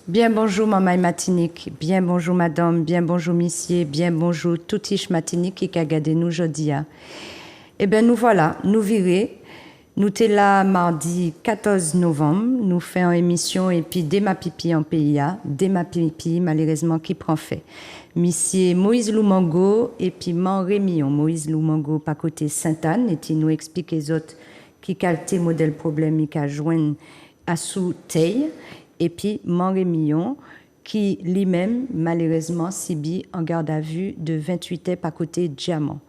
Bien bonjour, maman Matinique. Bien bonjour, madame. Bien bonjour, monsieur. Bien bonjour, tout iche Matinique qui a gardé nous aujourd'hui. Eh bien, nous voilà, nous virés. Nous sommes là mardi 14 novembre. Nous faisons une émission et puis dès ma pipi en pays. Dès ma pipi, malheureusement, qui prend fait. Monsieur Moïse Loumango et puis Rémillon. Moïse Loumango, par côté Sainte-Anne, et il nous explique les autres qui qualité modèle problème qui a joint à sous taille. Et puis Rémillon, qui lui-même, malheureusement, subit en garde à vue de 28 heures par côté Diamant.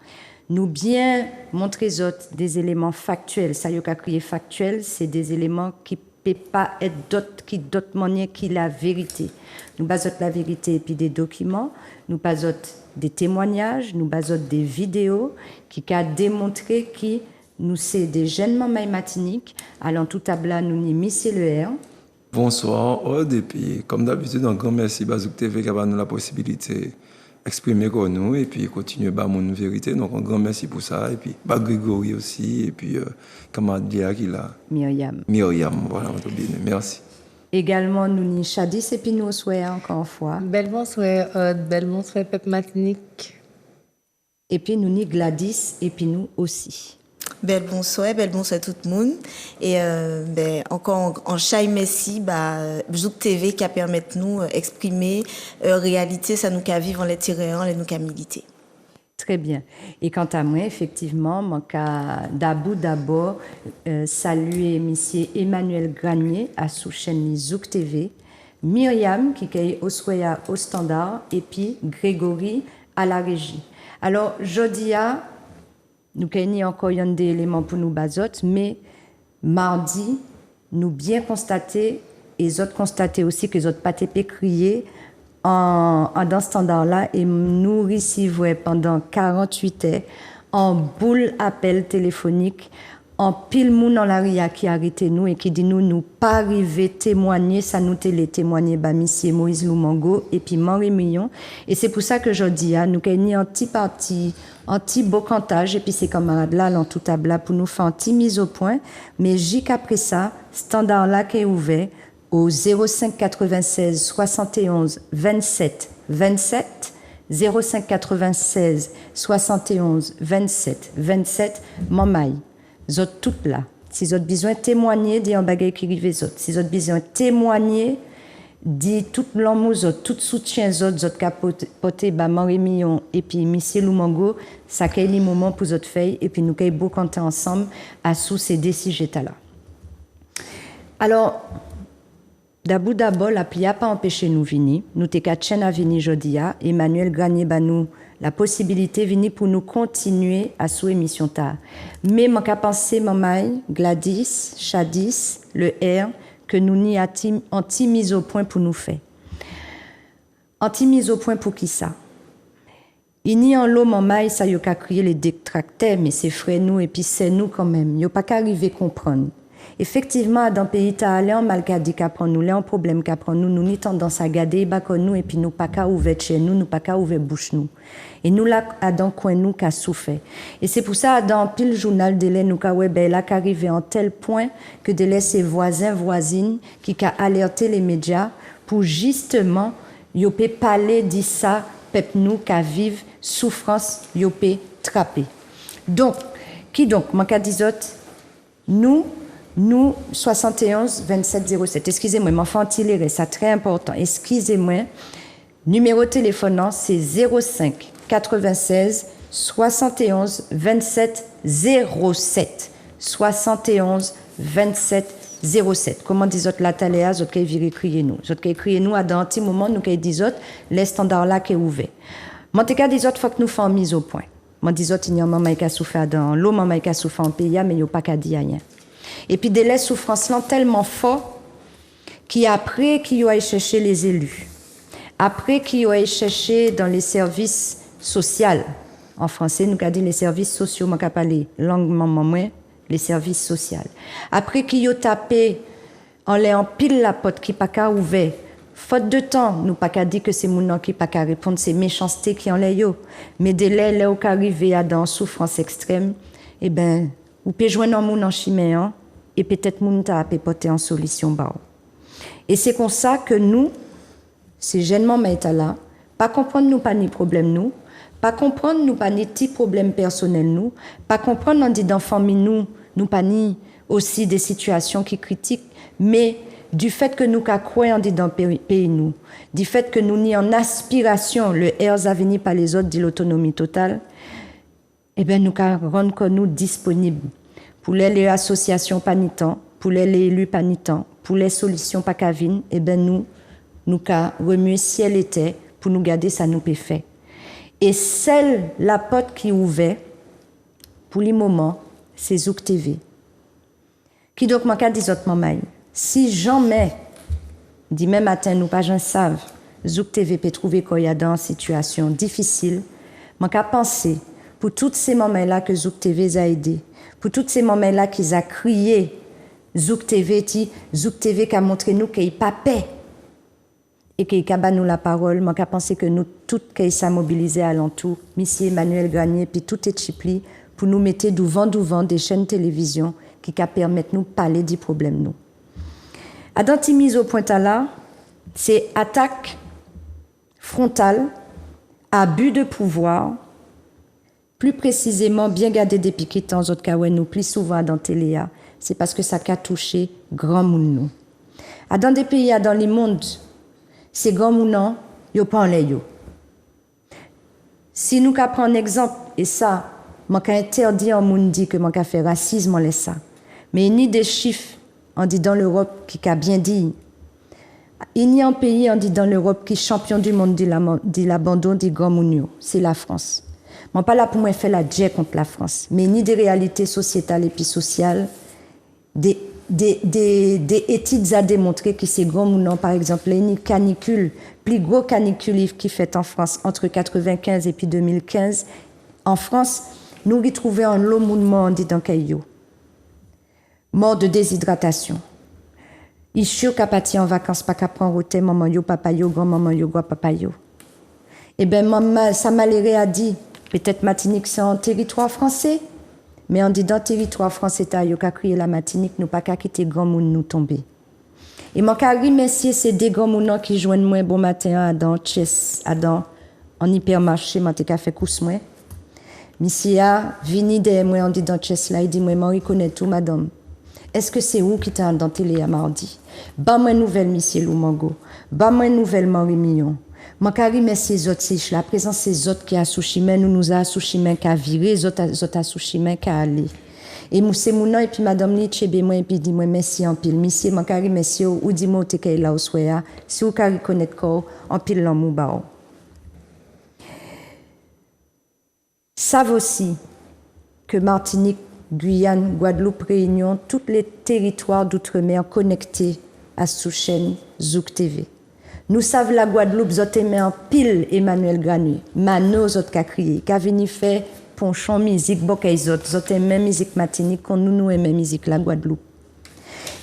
Nous bien montrer autres des éléments factuels. Ça y est, crier factuel, c'est des éléments qui ne peuvent pas être d'autres manières que la vérité. Nous basons la vérité et puis des documents, nous basons des témoignages, nous basons des vidéos qui ont démontré que nous sommes des jeunes mamans matiniques. Alors tout à l'heure, nous n'y missons le air. Bonsoir, Aude, et puis comme d'habitude, un grand merci Bazouk TV qui a nous la possibilité d'exprimer comme nous et puis continuer à mon vérité. Donc un grand merci pour ça. Et puis Grégory aussi, et puis camarade Dia qui l'a. Myriam, voilà, on bien. Merci. Également, nous n'y Chadis et puis nous souhaitons encore une fois. Bel bonsoir, Aude, bel bonsoir, Peuple Matinique. Et puis nous n'y Gladys et puis nous aussi. Bel bonsoir tout le monde. Et encore en chai merci Zouk TV qui a permis de nous exprimer réalité, ça nous qu'a vivre en les tirant, les nous qu'a militer. Très bien. Et quant à moi, effectivement, mon cas d'abord saluer monsieur Emmanuel Granier à sous chaîne Zouk TV, Myriam qui est au Soya au standard et puis Grégory à la régie. Alors, Jodia, nous avons encore des éléments pour nous basoter, mais mardi, nous bien constaté, et les autres constaté aussi que les autres pas crié dans ce standard-là, et nous recevons pendant 48 heures en boule appel téléphonique, en pile moun dans la ria qui arrêté nous et qui dit nous pas arriver témoigner, ça nous témoigner monsieur Moïse Loumango et puis Rémillon. Et c'est pour ça que je dis, nous avons un petit parti, un petit beau cantage, et puis ces camarades-là, dans tout table pour nous faire un petit mise au point. Mais jusqu'après ça, standard-là qui est ouvert au 05 96 71 27 27, 05 96 71 27 27, Mamaï. Vous êtes toutes là. Si vous avez besoin de témoigner, dit un bagage qui arrive les autres. Si vous avez besoin de témoigner, dit tout l'amour, tout soutien aux autres, capoté, Rémillon et puis monsieur Loumango, ça crée les moments pour votre feuille et puis nous avons beau compter ensemble à sous ces décisions là. Alors, d'abord, la pluie n'a pas empêché nous venir. Nous t'es qu'à chaîne à venir aujourd'hui. Emmanuel Granier nous la possibilité venir pour nous continuer à sous émission tard. Mais mon qu'à penser Mamaï, Gladys, Chadis, le R que nous n'y anti mise au point pour nous faire. Anti mise au point pour qui ça? Il n'y en l'eau Mamaï ça y a crié les détracteurs mais c'est frère nous et puis c'est nous quand même. Y a pas qu'à arriver comprendre. Effectivement, dans le pays italien, malgré qu'apprend nous, là, un problème qu'apprend nous, nous ni tendance à garder, nous, et puis nous pas qu'à ouvrir chez nous, nous pas qu'à ouvrir bouche nous. Et nous là, dans coin nous, qu'a souffert. Et c'est pour ça, dans pile journal de lait, nous qu'a là, qu'arrivé en tel point que de laisser ses voisins, voisines, qui qu'a alerté les médias pour justement, yo peut parler de ça, pep nous, qu'a vivre souffrance, yo peut trapper. Donc, moi qu'a dit nous, 71 27 07. Excusez-moi, m'enfant tiré, c'est très important. Excusez-moi. Numéro de téléphone, c'est 05 96 71 27 07. 71 27 07. Comment disent autres la taléa, autres qui viennent crier nous. Autres qui crier nous à dans un petit moment, nous qui disent autres, les standards là qui est ouvert. Mon cas des autres, faut que nous fassions mise au point. Mon dis autres, il y a un maman qui a souffert dans l'eau, maman qui a souffert en pays, mais il n'y a pas qu'à dire rien. Et puis des les souffrances là tellement fort qu'après qu'il y a chercher les élus, après qu'il y a chercher dans les services sociaux, en français nous avons dit les services sociaux, moi qu'à parler longuement moins les services sociaux. Après qu'il y a tapé en les en pile la porte qui pas qu'à ouvert, faute de temps, nous pas qu'à dire que c'est mon qui pas qu'à répondre, c'est méchanceté qui en les yo, mais des les là où qu'arriver à dans souffrance extrême, eh ben ou peut joindre un moun en chiméen et peut-être moun t'a porter en solution ba. Et c'est comme ça que nous c'est gênement mais là, pas comprendre nous pas ni problème nous, pas comprendre nous pas ni petits problèmes personnels nous, pas comprendre on dit dans famille nous pas ni aussi des situations qui critiquent, mais du fait que nous croyons dans le pays nous, du fait que nous n'y en aspiration le airs à venir par les autres de l'autonomie totale, eh bien nous rendre nous disponibles pour les associations panitants, pour les élus panitants, pour les solutions pas cavines, eh bien nous remuer ciel et terre pour nous garder ça nous peut faire. Et celle la porte qui ouvert pour les moments, c'est Zouk TV. Qui donc m'a dit autres maman, si jamais demain matin nous pas j'en savent, Zouk TV peut trouver qu'il y a dans une situation difficile, m'a penser pour toutes ces moments-là que Zouk TV a aidé, pour toutes ces moments-là qu'ils a crié Zouk TV qui a montré nous qu'il n'y a pas paix et qu'il y a nous la parole, moi penser que nous toutes qui s'est mobilisé alentour, monsieur Emmanuel Granier puis tout est chipli pour nous mettre devant des chaînes de télévision qui permettent nous parler des problèmes nous. Adant mise au point là, c'est attaque frontale, abus de pouvoir. Plus précisément, bien garder des piquets dans autres cas nous plus souvent dans Téléa, c'est parce que ça a touché grand monde nous. Dans des pays dans le monde, ces grands monde yo pas en yo. Si nous prenons un exemple et ça, man ka interdit en monde dit que man ka fait racisme on laisse ça. Mais ni des chiffres on dit dans l'Europe qui a bien dit. Il y a un pays on dit dans l'Europe qui est champion du monde de l'abandon des grands monde, c'est la France. Je ne suis pas là pour moi faire la guerre contre la France, mais ni des réalités sociétales et puis sociales, des études à démontrer que ces grands moulins, par exemple, les canicules, plus gros canicules qui fait en France entre 1995 et puis 2015, en France, nous retrouvons un lot mouvement dans Caillou. Mort de déshydratation. Il suis capable en vacances, pas qu'à prendre au thé, maman yo, papa yo, grand-maman yo, grand-papa yo. Eh bien, maman, ça m'a l'air à dire, peut-être Martinique, c'est en territoire français, mais on dit dans le territoire français, t'as yo qu'à crier la Martinique, nous pas qu'à quitter grand monde nous tomber. Et mon qu'à remercier ces deux grands mounons qui joignent moi bon matin à dans Chess, à dans en hypermarché, moi t'es qu'à faire course moi. Monsieur vini de moi on dit dans Chess là, il dit moi reconnaît tout madame. Est-ce que c'est où qui t'a dans télé à mardi? Ba moi nouvelle monsieur Loumango, ba moi nouvelle Marie Millon. Mon cari mais ces autres c'est la présence ces autres qui a souchimen nous a souchimen qui a viré les autres a souchimen qui a allé. Et c'est mon nom et puis madame li chebe moi et puis dit moi merci en pile monsieur mon cari merci ou dit moi t'es là au soya si ou cari connaître ko en pile l'amour ba. Savent aussi que Martinique, Guyane, Guadeloupe, Réunion, tous les territoires d'outre-mer connectés à sous-chaîne Zouk TV. Nous savons la Guadeloupe, zot aimé en pile Emmanuel Granier, Mano zot ka crié, ka vini fait ponchon musique bokay zot aimé musique Martinique, qu'on nous aimé musique la Guadeloupe.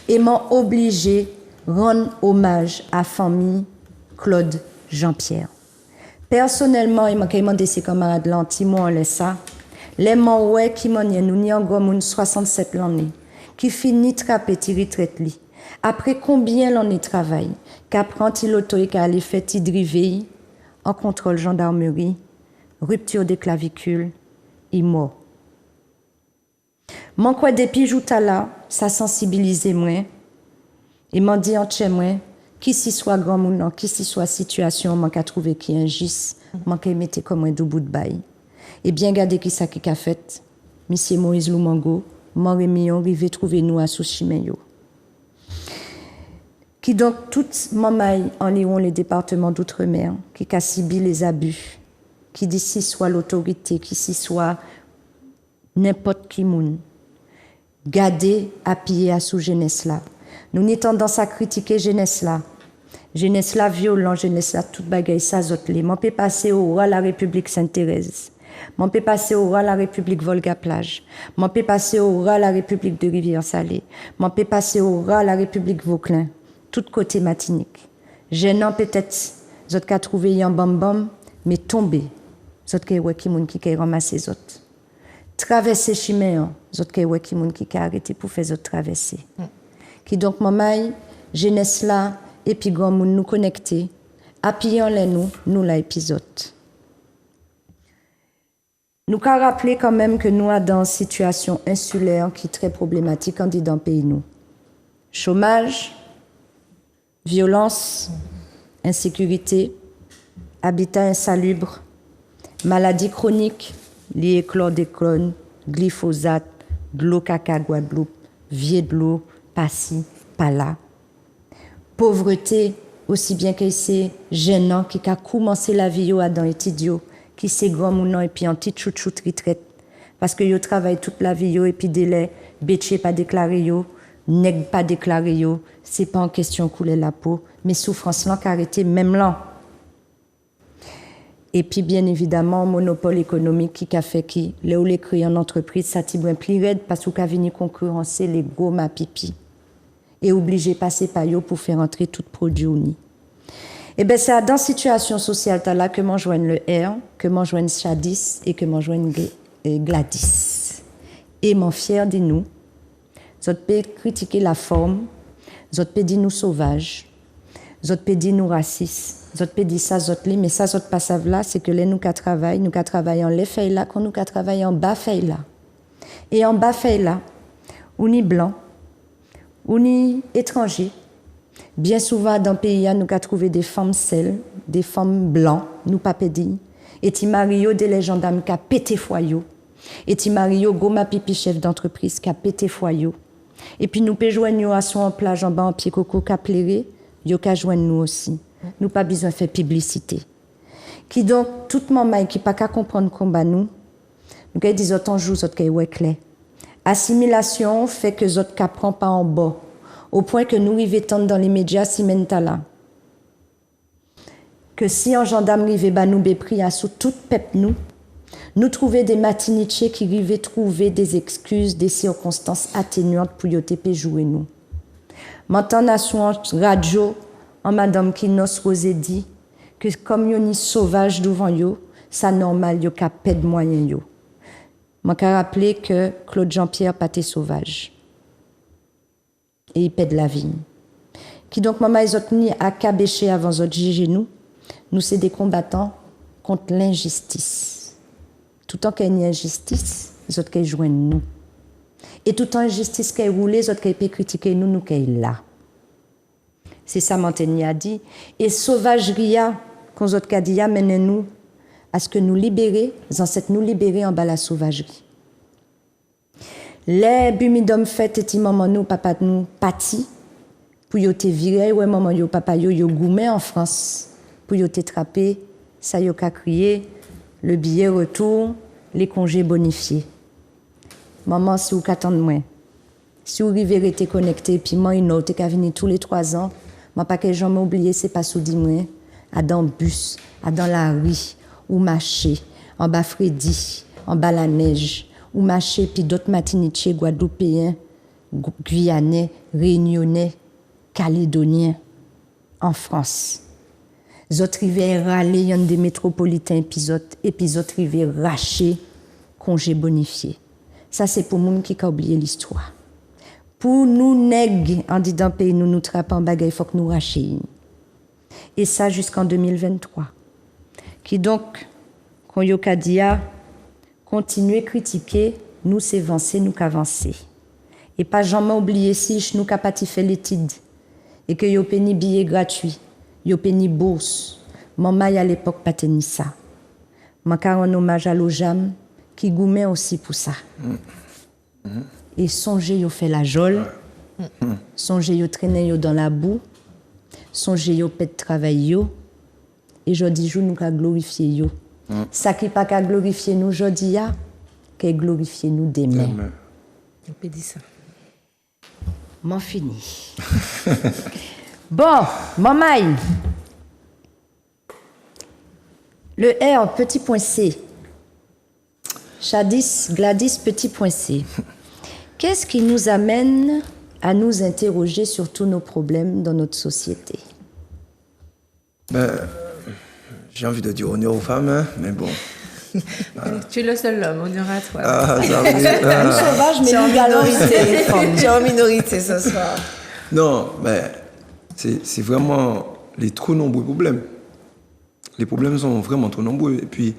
Et m'ont obligé rendre hommage à famille Claude Jean-Pierre. Personnellement, il m'a demandé ses camarades là, Timon laisse ça. Les morts qui m'ont dit nous n'y en gros 67 l'année, qui finit trapper retraite li. Après combien l'année travail, qu'apprend l'auto et qu'elle fait driver en contrôle gendarmerie, rupture des clavicules, il mort. Mon quoi des pijoutes là, ça sensibilise moi. Et m'en dit en chez moi, qui s'y soit grand moun, qui s'y soit situation, m'en qu'a trouvé qui injuste, m'en qu'a mettre comme un bout de bail. Et bien garder qui ça qui a fait, monsieur Moïse Loumango, Marie Millon, rivé trouver nous à Souchimeyo. Qui donc toutes mamailles en liant les départements d'outre-mer, qui a subi les abus, qui d'ici soit l'autorité, qui s'y soit n'importe qui moun, garder appuyer à sous jeunesse là. Nous n'y tendance à critiquer jeunesse là. Jeunesse là violent, jeunesse là toute bagaille ça zot les. M'en peut passer au roi la République Sainte-Thérèse. M'en peut passer au roi la République Volga-Plage. M'en peut passer au roi la République de Rivière-Salée. M'en peut passer au roi la République Vauclin. Tout côté Martinique. Gênant peut-être, zot qu'a trouvé yon bam mais tombé. Zot k'ay wè ki moun ki k'ay ramassé zot. Traverser chemin, zot k'ay wè ki moun ki k'ay arrêté pour faire zot traverser. Qui donc maman, jeunesse là, et puis grand moun nous connecter Appuyons-les nous l'épisode. Nous qu'à rappeler quand même que nous sommes dans une situation insulaire qui est très problématique en dit dans le pays nous. Chômage, violence, insécurité, habitat insalubre, maladies chroniques liées chlordécone, glyphosate, de l'eau caca Guadeloupe, vieux de l'eau, pas-ci, pas là. Pauvreté, aussi bien que c'est gênant, qui a commencé la vie à dans étudiant, qui c'est grand mounon et puis en petite chouchoute retraite. Parce que yo travaille toute la vie et puis délai, béché pas déclaré yo, nèg pas déclaré yo, c'est pas en question couler la peau, mais souffrance là qu'arrêter même là. Et puis bien évidemment, monopole économique qui a fait qui, là où les créer en entreprise, ça t'y plus raide parce qu'on a venu concurrencer les gros ma pipi. Et obligé de passer par eux pour faire entrer tout produit au nid. Et bien c'est dans cette situation sociale là que moi joigne le R, que moi joigne Chadis et que moi joigne Gladys. Et mon fier de nous, vous peut critiquer la forme, vous peut dire nous sauvages, vous peut dire nous racistes, vous peut dire ça, vous mais ça, vous pas ça là, c'est que là nous travaillons en les feuilles là, qu'on nous travaillons en bas feuilles là. Et en bas feuilles là, on est blanc, on est étranger. Bien souvent, dans le pays, nous avons trouvé des femmes seules, des femmes blanches, nous pas pédis. Et ti Mario, des gendarmes qui a pété foyau. Et ti Mario, goma pipi chef d'entreprise qui a pété foyau. Et puis nous peut joindre à son en plage en bas en pied coco qui a plairé, yo ka joindre nous aussi. Nous pas besoin de faire publicité. Qui donc, tout maman qui pas qu'à comprendre combat nous avons dit autant jour, autres qui ouais clair. Assimilation fait que autres qui prend pas en bas. Au point que nous arrivons dans les médias si là. Que si un gendarme arrivait bah nous bépris à sous toute pep nous trouver des matinichés qui arrivaient trouver des excuses, des circonstances atténuantes pour yotéper jouer nous. Maintenant à son radio en madame qui nos osé dit que comme yo ni sauvage devant yo, ça normal yo ka pèd moyen yo. Moi ka rappeler que Claude Jean-Pierre pas sauvage. Et il pède la vie. Qui donc, maman, ils ont ni à cabécher avant de juger nous. Nous, c'est des combattants contre l'injustice. Tout le temps qu'il y a une injustice, les autres qui joignent nous. Et tout le temps injustice qui est roulée, les autres qui peuvent critiquer nous, nous qui est là. C'est ça, Montaigne a dit. Et sauvagerie, qu'on autres qui a dit, mène-nous à ce que nous libérer, les ancêtres nous libérer en bas la sauvagerie. Les bumidom fait et maman nous papa nous pati pour yo te virer ouais maman yo papa yo goumé en France pour yo te trapper ça yo ka crier le billet retour les congés bonifiés. Maman si vous qu'attendre moi si vous arrivez rester connecté puis moi une autre ka venir tous les 3 ans moi pas que jamais oublié c'est pas sous 10 mois à dans bus à dans la rue ou marcher en bas Freddy en bas la neige ou marcher puis d'autres matinichés guadeloupéens, guyanais, réunionnais, calédoniens en France. Zot rivé râler yon des métropolitains épisode rivé racher congé bonifié. Ça c'est pour moun qui a oublié l'histoire. Pour nous nèg en dit dans pays nous trappons bagay faut que nous racher. Et ça jusqu'en 2023. Qui donc kon yo ka dia continuer à critiquer, nous c'est avancer, nous qu'avancer. Et pas jamais oublier si nous qu'à pas fait l'étude et que yo péni billet gratuit, yo péni bourse. Maman à l'époque pas tenu ça. Man ka rend hommage à l'OJAM qui goumait aussi pour ça. Et songez yo fait la jole. Songez yo traîner yo dans la boue. Songez yo pète travail yo. Et jodi jour nous ka glorifier yo. Ça qui pas qu'à glorifier nous aujourd'hui, qu'à glorifier nous demain. On peut dire ça. M'en fini. Bon, maman. Le R, petit point C. Chadis, Gladys, petit point C. Qu'est-ce qui nous amène à nous interroger sur tous nos problèmes dans notre société? J'ai envie de dire honneur aux femmes, hein, mais bon. Tu es le seul homme, honneur à toi. Nous sauvages, mais nous minorité. Tu es en minorité ce soir. Non, mais c'est vraiment les trop nombreux problèmes Les problèmes sont vraiment trop nombreux. Et puis,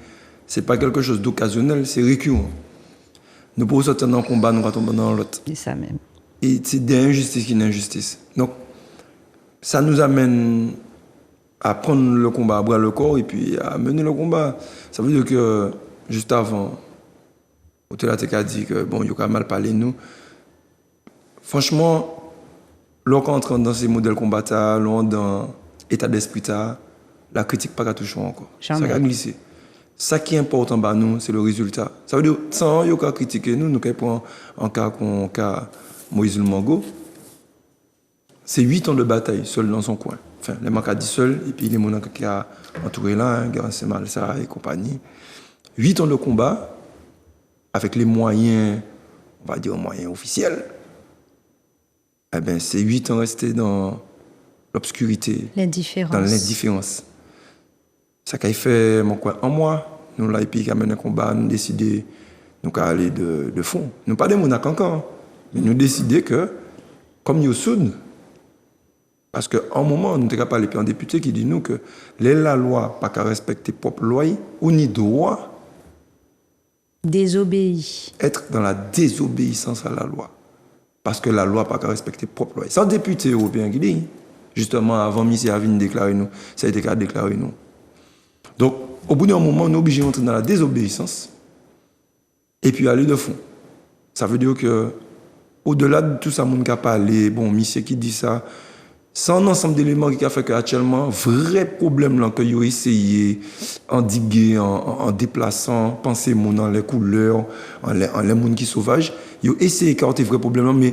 c'est pas quelque chose d'occasionnel, c'est récurrent. Nous pouvons sortir dans un combat, nous tomber dans l'autre. C'est ça même. Et c'est des injustices qui sont des injustices. Donc, ça nous amène à prendre le combat à bras le corps et puis à mener le combat. Ça veut dire que, juste avant, Otelate a dit que, bon, il y a mal parlé nous. Franchement, lorsqu'on entre dans ces modèles combattants, dans l'état d'esprit, la critique n'a pas touché encore. Jamais. Ça a glissé. Ça qui est important pour nous, c'est le résultat. Ça veut dire, sans y a critiquer nous, nous prenons en cas Moïse Mango, c'est 8 ans de bataille seul dans son coin. Enfin, les manques a dit seul, et puis les gens qui ont entouré là, Guérin Semalsa et compagnie. 8 ans de combat, avec les moyens, on va dire moyens officiels. Eh bien, c'est 8 ans restés dans l'obscurité, L'indifférence. dans l'indifférence. Ça qui a fait mon coin en moi. Nous, là, et puis, quand même, un combat, nous décidé, nous, aller de fond. Nous, pas des monarques encore, mais nous décidé que, comme nous sommes, parce qu'à un moment, nous n'avons pas les députés qui disent nous que la loi pas qu'à respecter propre loi, ou ni droit Désobéi. être dans la désobéissance à la loi. Parce que la loi pas qu'à respecter propre loi. C'est un député européen qui dit, justement, avant M. Avin déclaré nous, ça a été déclaré nous. Donc, au bout d'un moment, on est obligé d'entrer dans la désobéissance et puis aller de fond. Ça veut dire que, au-delà de tout ça, mon n'a pas parlé, bon, monsieur qui dit ça, c'est un ensemble d'éléments qui a fait qu'actuellement, vrai problème là que vous essayez endiguer en déplaçant, penser dans les couleurs, en les monde qui sauvage, vous essayez d'écarter vrai problème là, mais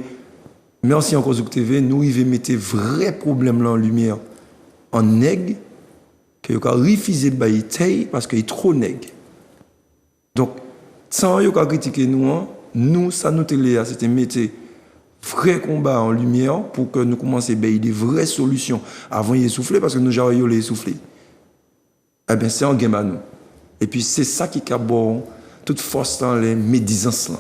merci encore Zouk TV, nous il mettre vrai problème là en lumière, en nègre, que vous avez refusé de bailler parce qu'il est trop nègre. Donc, sans vous critiquer nous, ça nous télé, c'était mettre vrai combat en lumière pour que nous commencions à bailler des vraies solutions avant de souffler parce que nous j'aurais les souffler. Eh bien, c'est un game à nous. Et puis, c'est ça qui a bon toute force dans les médisances là.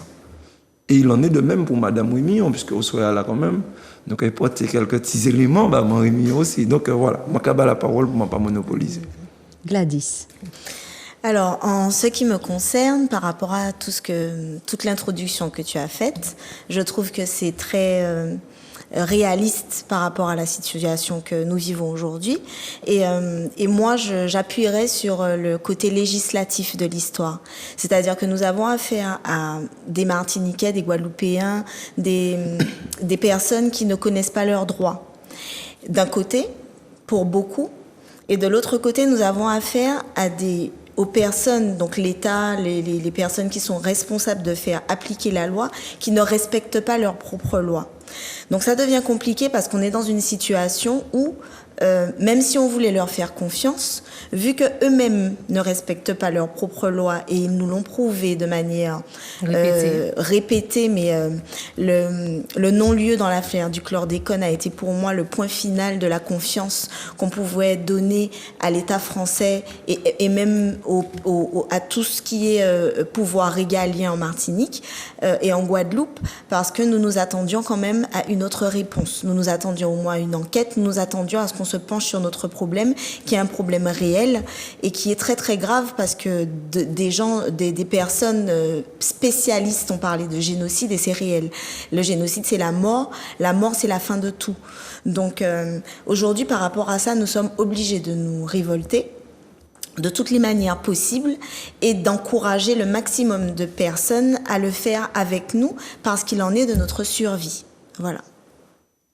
Et il en est de même pour Madame Rémillon, puisque vous serez là quand même. Donc, elle porte quelques petits éléments, bah, Mme Rémillon aussi. Donc, voilà, je vais la parole pour ne pas monopoliser. Gladys. Alors, en ce qui me concerne, par rapport à toute l'introduction que tu as faite, je trouve que c'est très réaliste par rapport à la situation que nous vivons aujourd'hui. Et moi, j'appuierais sur le côté législatif de l'histoire. C'est-à-dire que nous avons affaire à des Martiniquais, des Guadeloupéens, des personnes qui ne connaissent pas leurs droits. D'un côté, pour beaucoup, et de l'autre côté, nous avons affaire aux personnes, donc l'État, les personnes qui sont responsables de faire appliquer la loi, qui ne respectent pas leur propre loi. Donc ça devient compliqué parce qu'on est dans une situation où, même si on voulait leur faire confiance, vu qu'eux-mêmes ne respectent pas leur propre loi et ils nous l'ont prouvé de manière répétée, mais le non-lieu dans l'affaire du chlordécone a été pour moi le point final de la confiance qu'on pouvait donner à l'État français et même à tout ce qui est pouvoir régalien en Martinique et en Guadeloupe, parce que nous nous attendions quand même à une autre réponse. Nous nous attendions au moins à une enquête, nous nous attendions à ce qu'on se penche sur notre problème, qui est un problème réel et qui est très très grave parce que des personnes spécialistes ont parlé de génocide et c'est réel. Le génocide, c'est la mort, c'est la fin de tout. Donc aujourd'hui, par rapport à ça, nous sommes obligés de nous révolter de toutes les manières possibles et d'encourager le maximum de personnes à le faire avec nous parce qu'il en est de notre survie. Voilà.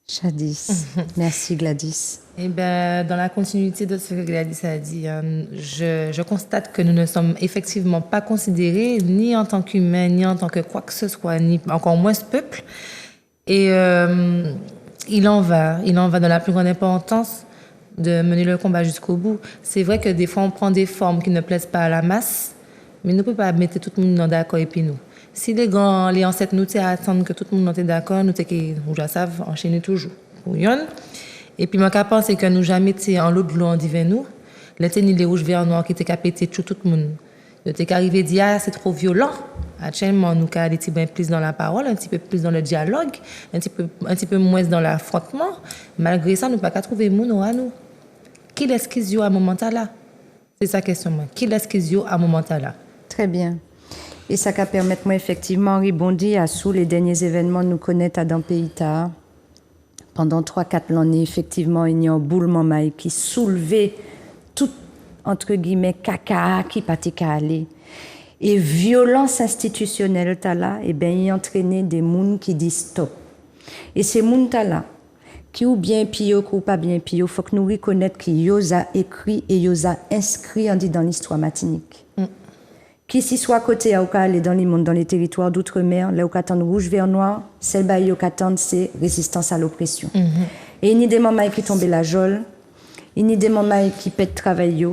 Jadis. Merci Gladys. Eh ben, dans la continuité de ce que Gladys a dit, je constate que nous ne sommes effectivement pas considérés ni en tant qu'humains, ni en tant que quoi que ce soit, ni encore moins ce peuple. Et il en va de la plus grande importance de mener le combat jusqu'au bout. C'est vrai que des fois, on prend des formes qui ne plaisent pas à la masse, mais on ne peut pas mettre tout le monde d'accord et puis nous. Si les ancêtres nous attendent que tout le monde soit d'accord, nous savons enchaîner toujours. Et puis, moi, je pense que nous jamais en l'eau de l'eau en divin nous. Les rouges verts noirs qui étaient capétés tout le monde. Ils étaient arrivés à dire c'est trop violent. Actuellement, nous avons des petits peu plus dans la parole, un petit peu plus dans le dialogue, un petit peu moins dans l'affrontement. Malgré ça, nous n'avons pas trouvé moun à nous. Qui l'excuse à un moment là? C'est sa question, moi. Qui est-ce qu'ils ont à ce moment-là? Très bien. Et ça va permettre, moi, effectivement, rebondir à sous les derniers événements nous connaître à dans pays tard. Pendant 3-4 l'année, effectivement, il y a un boulement maï qui soulevait tout, entre guillemets, caca qui partait qu'à aller. Et violence institutionnelle, là, eh ben, il entraîné des gens qui disent stop. Et ces gens-là, qui ou bien pio, ou pas bien pio, il faut que nous reconnaissions qu'ils ont écrit et ils ont inscrit dans l'histoire matinique. Qui s'y soit côté à aller dans les mondes, dans les territoires d'outre-mer, là où qu'attendent rouge, vert, noir, celle où qu'attendent c'est résistance à l'oppression. Et il n'y a des mamans qui tombent la jole, il n'y a des mamans qui pètent travail,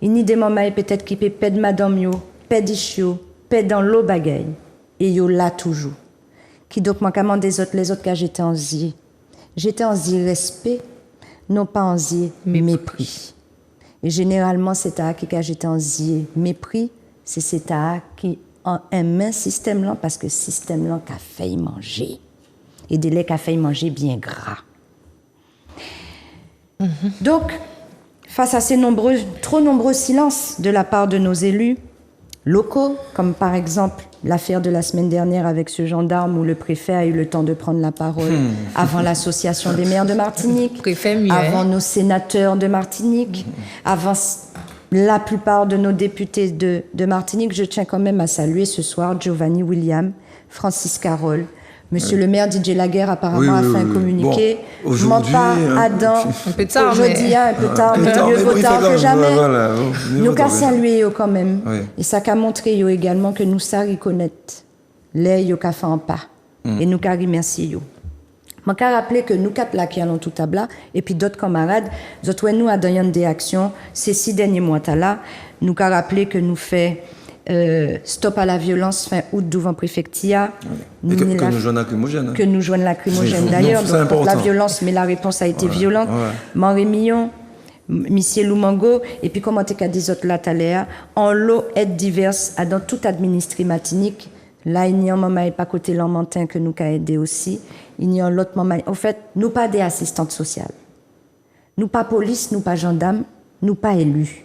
il n'y a des mamans peut-être qui pètent madame yo, pètent ichio, pètent dans l'eau bagaille. Et yo là toujours. Qui donc manquement des autres, les autres car j'étais en zi. J'étais en zi respect, non pas en zi mépris. Et généralement c'est à qui car j'étais en zi mépris. C'est cet qui aime un système là parce que système là qu'a fait manger et des laits qu'a fait manger bien gras. Donc face à ces trop nombreux silences de la part de nos élus locaux, comme par exemple l'affaire de la semaine dernière avec ce gendarme où le préfet a eu le temps de prendre la parole avant l'association des maires de Martinique, avant nos sénateurs de Martinique, avant la plupart de nos députés de Martinique. Je tiens quand même à saluer ce soir Giovanni William, Francis Carole, Monsieur le maire DJ Laguerre apparemment a fait un communiqué. Bon, je m'en pas Adam. Un peu tard, aujourd'hui, un peu tard, mais mieux vaut tard que jamais. Nous qu'à saluer quand même. Oui. Et ça qu'a montré également que nous ça reconnaître les yo qu'a fait en pas. Et nous qu'à remercier yo. Je qu'à rappeler que nous quatre là qui allons tout à bas et puis d'autres camarades, d'autres nous à dans des actions ces 6 derniers mois là, nous qu'à rappeler que nous fait stop à la violence fin août devant préfectia. Oui. Que nous joignons lacrymogène. Que nous joignons lacrymogène d'ailleurs. Donc la violence, mais la réponse a été violente. Henri Millon, Monsieur Loumango, et puis comment t'es qu'à des autres là taléa, en lot aide diverses dans tout administré matinique. Là, il y a un maman et pas côté Lamentin que nous qu'a aidé aussi. Il y a l'autre maman. En fait, nous pas des assistantes sociales. Nous pas police, nous pas gendarmes, nous pas élus.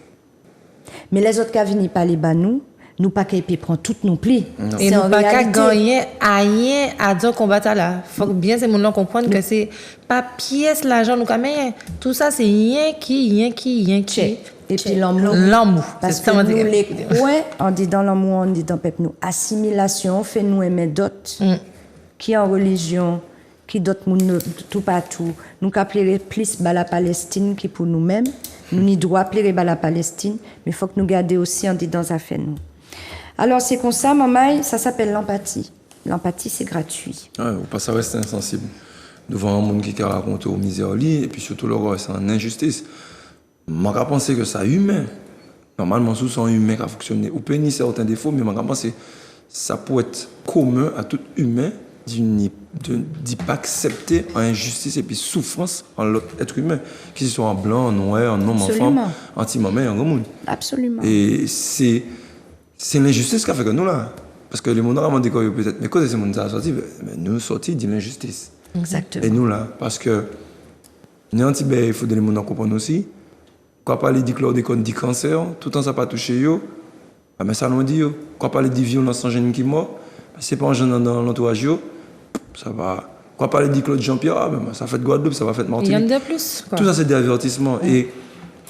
Mais les autres qui viennent pas les bas nous pas qu'à prendre toutes nos plis. Et nous pas qu'à gagner rien à dire combat là. Faut bien ces gens comprendre que c'est pas pièce l'argent nous mais tout ça c'est rien qui. Et puis l'amour. Parce que nous les coins, on dit dans l'amour, on dit dans peuple nous assimilation, fait nous aimer d'autres qui en religion, qui d'autres monde tout partout. Nous qu'appeler plus la Palestine qui pour nous-mêmes. Nous n'y doit appeler la Palestine, mais il faut que nous gardions aussi en dit dans affaire nous. Alors c'est comme ça, maman, ça s'appelle l'empathie. L'empathie, c'est gratuit. Ouais, ou pas ça reste insensible devant un monde qui raconte aux misères et puis surtout le reste en injustice. Je pense que c'est humain. Normalement, sous son humain qui a fonctionné. Ou peut y certains défauts, mais je pense que ça peut être commun à tout humain de ne pas accepter injustice et puis souffrance en l'autre être humain, qu'il soit en blanc, en noir, en homme, en femme, en petit maman et en grand monde. Absolument. Et c'est l'injustice qui a fait que nous là. Parce que les gens ont dit que peut-être, mais quand ces gens sont sortis, nous sortis de l'injustice. Exactement. Et nous là, parce que il faut que les gens comprennent aussi. Quand on parle de chlordécone, du cancer, tout le temps ça n'a pas touché eux, mais ça nous dit. Quand on parle de violence en jeune qui mort, c'est pas un jeune dans l'entourage, ça va. Quand on parle de Claude Jean-Pierre, ça fait de Guadeloupe, ça va faire de Martinique. Il y en a de plus. Quoi. Tout ça, c'est des avertissements. Et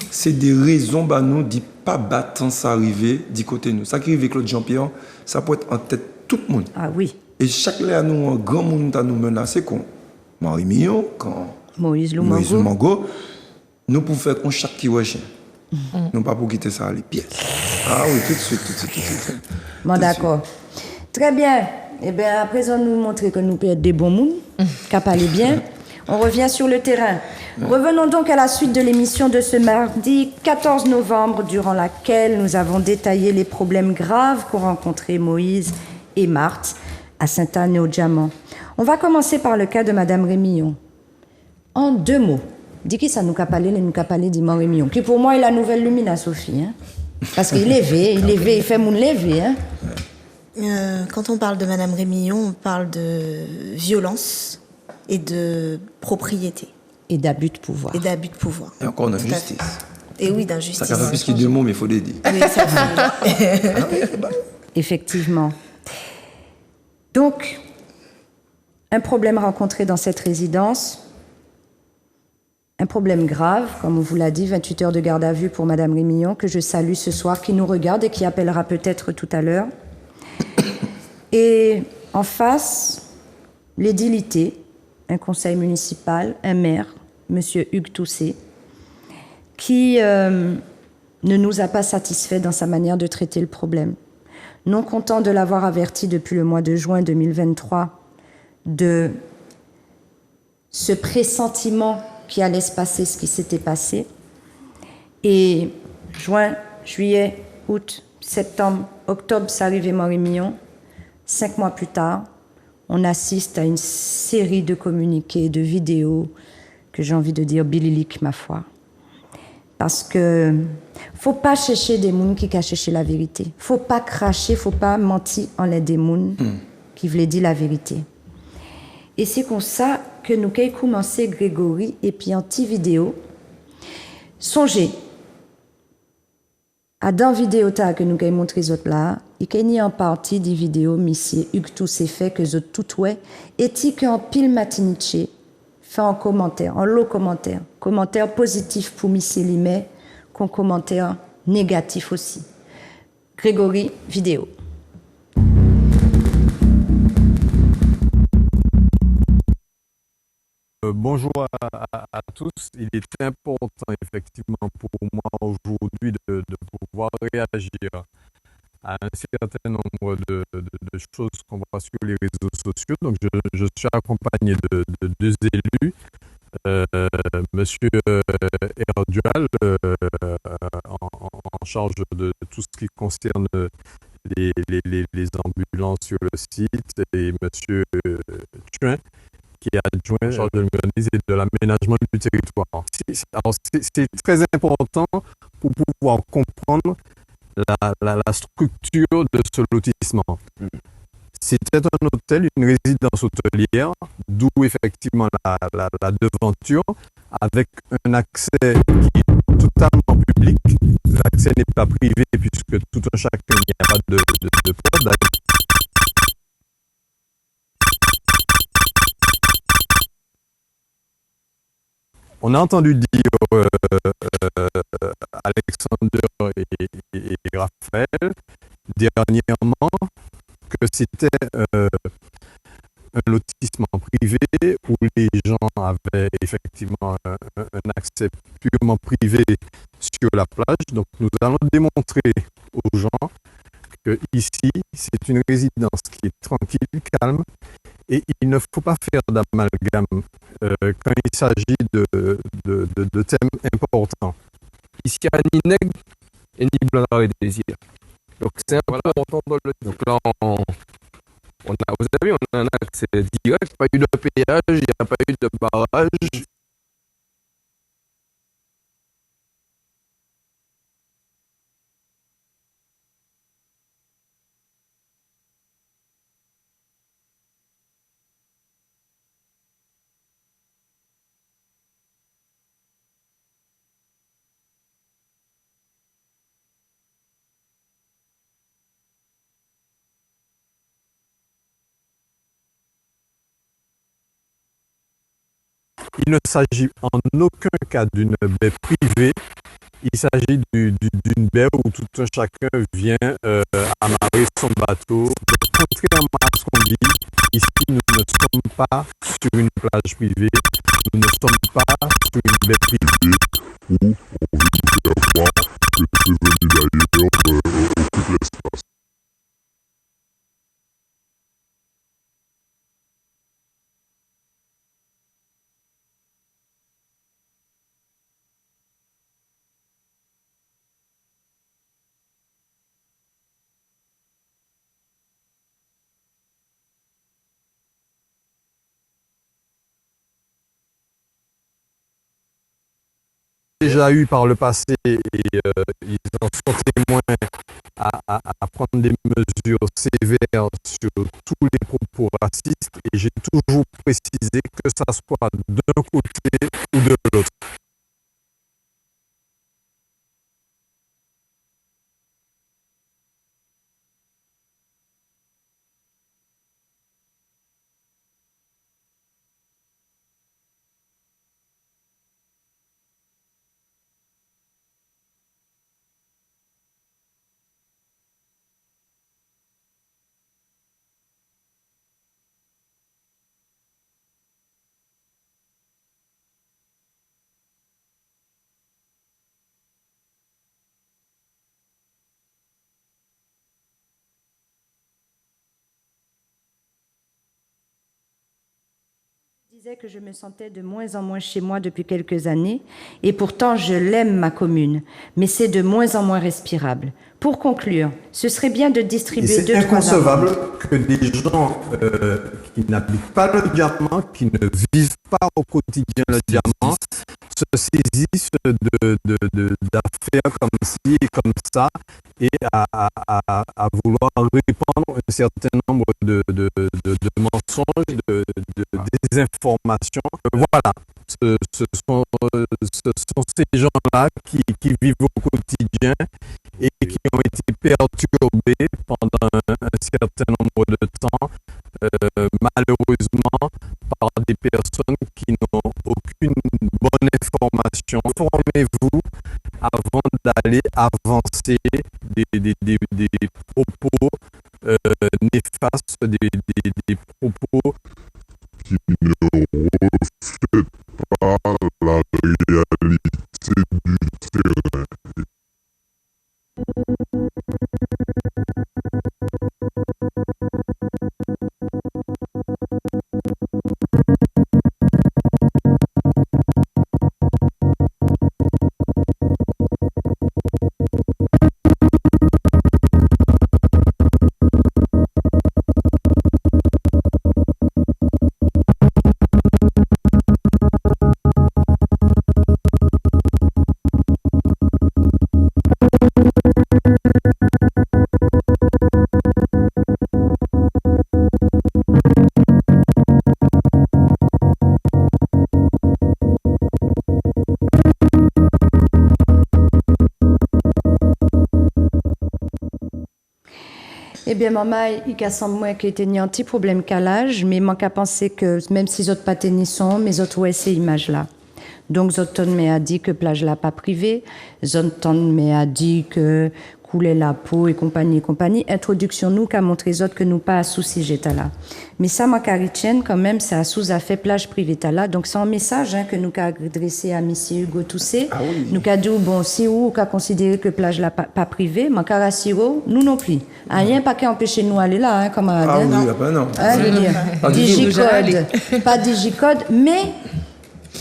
c'est des raisons, nous, de ne pas battre ça arriver du côté de nous. Ça qui arrive avec Claude Jean-Pierre, ça peut être en tête tout le monde. Ah oui. Et chaque là, nous, un grand monde à nous menacer, quand Marie Millon, quand Moïse Loumango, nous pouvons faire qu'on chaque qui wesh. Non pas pour quitter ça à les pieds. Ah oui, tout de suite. Bon, d'accord. Très bien. Eh bien, à présent, nous montrer que nous pouvons être des bons mondes, qu'à parler bien. On revient sur le terrain. Revenons donc à la suite de l'émission de ce mardi 14 novembre, durant laquelle nous avons détaillé les problèmes graves qu'ont rencontrés Moïse et Marthe à Sainte-Anne et au Diamant. On va commencer par le cas de Madame Rémillon. En 2 mots, dis qui ça nous a parlé d'Iman Rémillon, qui pour moi est la nouvelle Lumina Sophie, hein? Parce qu'il il fait mon lever, hein? Quand on parle de Madame Rémillon, on parle de violence et de propriété. Et d'abus de pouvoir. Et encore d'injustice. Et oui, Ça d'injustice. fait plus que 2 mots, mais il faut les dire. Oui, ça fait. Effectivement. Donc, un problème rencontré dans cette résidence, un problème grave, comme on vous l'a dit, 28 heures de garde à vue pour Madame Rémillon, que je salue ce soir, qui nous regarde et qui appellera peut-être tout à l'heure. Et en face, l'édilité, un conseil municipal, un maire, Monsieur Hugues Toussé, qui ne nous a pas satisfaits dans sa manière de traiter le problème. Non content de l'avoir averti depuis le mois de juin 2023 de ce pressentiment qui allait se passer, ce qui s'était passé. Et juin, juillet, août, septembre, octobre, c'est arrivé Rémillon. 5 mois plus tard, on assiste à une série de communiqués, de vidéos, que j'ai envie de dire bililiques, ma foi. Parce que faut pas chercher des mouns qui cachent chercher la vérité. Faut pas cracher, faut pas mentir en les démons qui voulaient dire la vérité. Et c'est comme ça que nous avons commencé Grégory et puis en petite vidéo. Songez à dans vidéo que nous avons montré les autres là, il y a en partie des vidéos monsieur Hugues tous ces faits que autres tout ouais et qu'en pile matiniche fait en commentaire, en lot commentaire, commentaire positif pour monsieur Limet, qu'en commentaire négatif aussi. Grégory, vidéo. Bonjour à tous. Il est important effectivement pour moi aujourd'hui de pouvoir réagir à un certain nombre de choses qu'on voit sur les réseaux sociaux. Donc je suis accompagné de 2 élus, Monsieur Erdual en charge de tout ce qui concerne les ambulances sur le site et Monsieur Thuin qui est adjoint en charge de l'urbanisme et de l'aménagement du territoire. C'est très important pour pouvoir comprendre la structure de ce lotissement. C'était un hôtel, une résidence hôtelière, d'où effectivement la devanture, avec un accès qui est totalement public. L'accès n'est pas privé puisque tout un chacun, il n'y a pas de porte. On a entendu dire Alexander et Raphaël dernièrement que c'était un lotissement privé où les gens avaient effectivement un accès purement privé sur la plage. Donc nous allons démontrer aux gens que ici c'est une résidence qui est tranquille, calme, et il ne faut pas faire d'amalgame quand il s'agit de thèmes importants. Ici, il n'y a ni nègre et ni blanc et désir. Donc c'est important de le dire. Donc là, vous avez vu, on a un accès direct, pas eu de péage, il n'y a pas eu de barrage. Il ne s'agit en aucun cas d'une baie privée, il s'agit d'une baie où tout un chacun vient amarrer son bateau. Donc, contrairement à ce qu'on dit, ici nous ne sommes pas sur une plage privée, nous ne sommes pas sur une baie privée où on veut nous faire croire que ces venus d'ailleurs occupent l'espace. Déjà eu par le passé et ils en sont témoins à prendre des mesures sévères sur tous les propos racistes et j'ai toujours précisé que ça soit d'un côté ou de l'autre. disais que je me sentais de moins en moins chez moi depuis quelques années, et pourtant je l'aime ma commune, mais c'est de moins en moins respirable. Pour conclure, ce serait bien de Et distribuer c'est 2-3 inconcevable que des gens qui n'habitent pas le diamant, qui ne vivent pas au quotidien le diamant, se saisissent d'affaires comme ci et comme ça et à vouloir répandre un certain nombre de mensonges, de désinformations. Voilà, ce sont ces gens-là qui vivent au quotidien et qui ont été perturbés pendant un certain nombre de temps, malheureusement, par des personnes qui n'ont aucune bonne information. Formez-vous avant d'aller avancer des propos néfastes, des propos qui ne reflètent pas la réalité du terrain. Eh bien, maman, il y a moi qui était un petit problème calage, mais manque à penser que même si les autres pas sont, mais autres ouais ces images-là. Donc, Zoton m'a dit que plage là pas privée, Zoton m'a dit que couler la peau et compagnie. Introduction nous qu'a montré les autres que nous pas sous sujet là. Mais ça, ma caritienne, quand même, ça sous a fait plage privée là. Donc, c'est un message que nous qu'a adressé à monsieur Hugo Toussé. Ah oui. Nous qu'a dit, bon, si ou qu'a considéré que plage là pas privée, ma caraciro, nous non plus. Rien pas qu'à empêcher nous aller là, hein, comme Ah oui, ah ben non. Hein, je veux dire, Pas du tout. digicode, pas digicode, mais,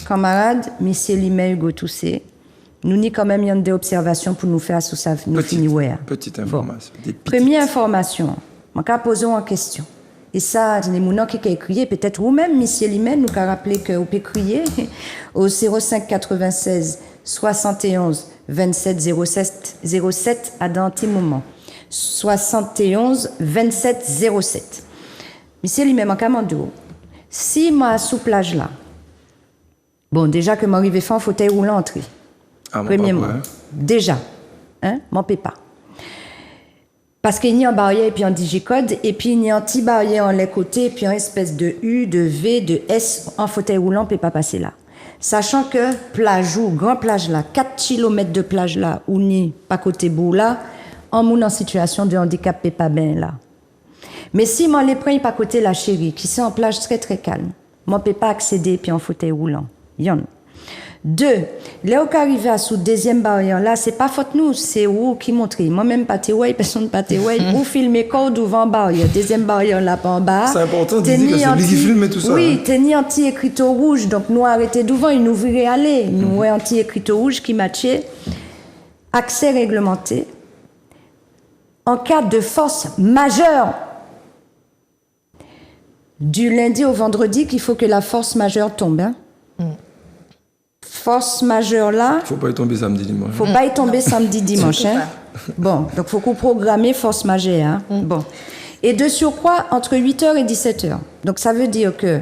camarade, monsieur Limay Hugo Toussé, nous n'y quand même y a des observations pour nous faire sous ça, nous finir. Petite information. Des petites. Première information, on va poser en question. Et ça, les mounons qui ont crié, peut-être vous-même, monsieur Limay, nous a rappelé que vous pouvez crier au 05 96 71 27 07 à d'un petit moment. 71 27 07. Monsieur Limay, mon commando, si moi sous plage là, bon, déjà que m'arrive fin fauteuil roulant entrée. Ah, Premièrement, déjà, hein, m'en paie pas. Parce qu'il y a un barrière et puis un digicode, et puis il y a un petit barrière en les côtés, et puis une espèce de U, de V, de S, en fauteuil roulant, on peut pas passer là. Sachant que plage ou grand plage là, 4 km de plage là, ou ni pas côté bout là, en moun en situation de handicap peut pas bien là. Mais si m'en les prends pas côté la chérie, qui sont en plage très très calme, m'en peut pas accéder puis en fauteuil roulant. Yon. 2. Là où arrivé à sous deuxième barrière là, c'est pas faute nous, c'est où qui montre. Moi-même pas te ouais, personne pas te ouais, ou filmer code devant barrière, deuxième barrière là pas en bas. C'est important de dire que c'est lui qui filme tout ça. Oui, tenir anti écriteau rouge, donc nous arrêter devant, il nous virait aller. Nous ouais anti écriteau rouge qui matchait. Accès réglementé. En cas de force majeure, du lundi au vendredi, qu'il faut que la force majeure tombe. Hein? Force majeure là. Faut pas y tomber samedi dimanche. Faut pas y tomber samedi dimanche. Hein? Bon, donc faut qu'on programme force majeure. Hein? Bon. Et de surcroît, entre 8h et 17h. Donc ça veut dire que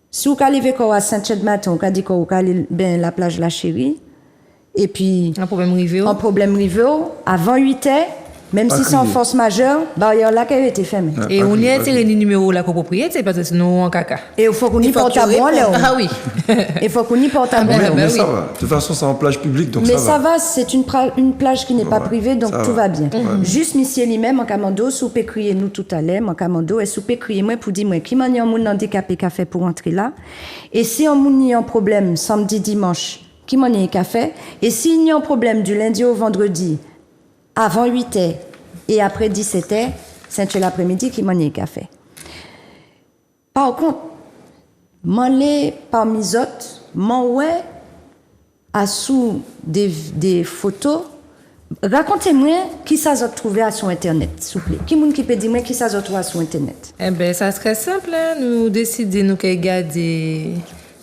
si vous allez à Saint-Chad-Matin, vous allez dire que vous allez bien la plage La Chérie, et puis Un problème rivé. avant 8h, même si c'est en force majeure, barrière là qui a été fermée. Et on y a tiré le numéro la copropriété parce que sinon on caca. Et il faut qu'on y porte à bon là. Ah oui. Il faut qu'on y porte à bon là. Mais ça va. De toute façon, c'est en plage publique, donc mais ça va. c'est une plage qui n'est pas privée, donc tout va bien. Juste, monsieur lui-même, en commando, si vous pouvez crier nous tout à l'heure, en commando, et si vous pouvez crier moi pour dire, moi, qui m'a dit un monde handicapé qui a fait pour entrer là. Et si on a un problème samedi, dimanche, qui m'a dit qu'a fait. Et s'il y a un problème du lundi au vendredi, avant 8h et après 17h, c'est l'après-midi qui m'a dit qu'a fait. Par contre, M'en parmi les autres, m'en ouais, à sous des photos. Racontez-moi qui ça vous trouvé à son internet, s'il vous plaît. Qui moun qui peut dire moi qui ça vous trouvé à son internet? Eh bien, ça serait simple, hein? Nous décider nous regarder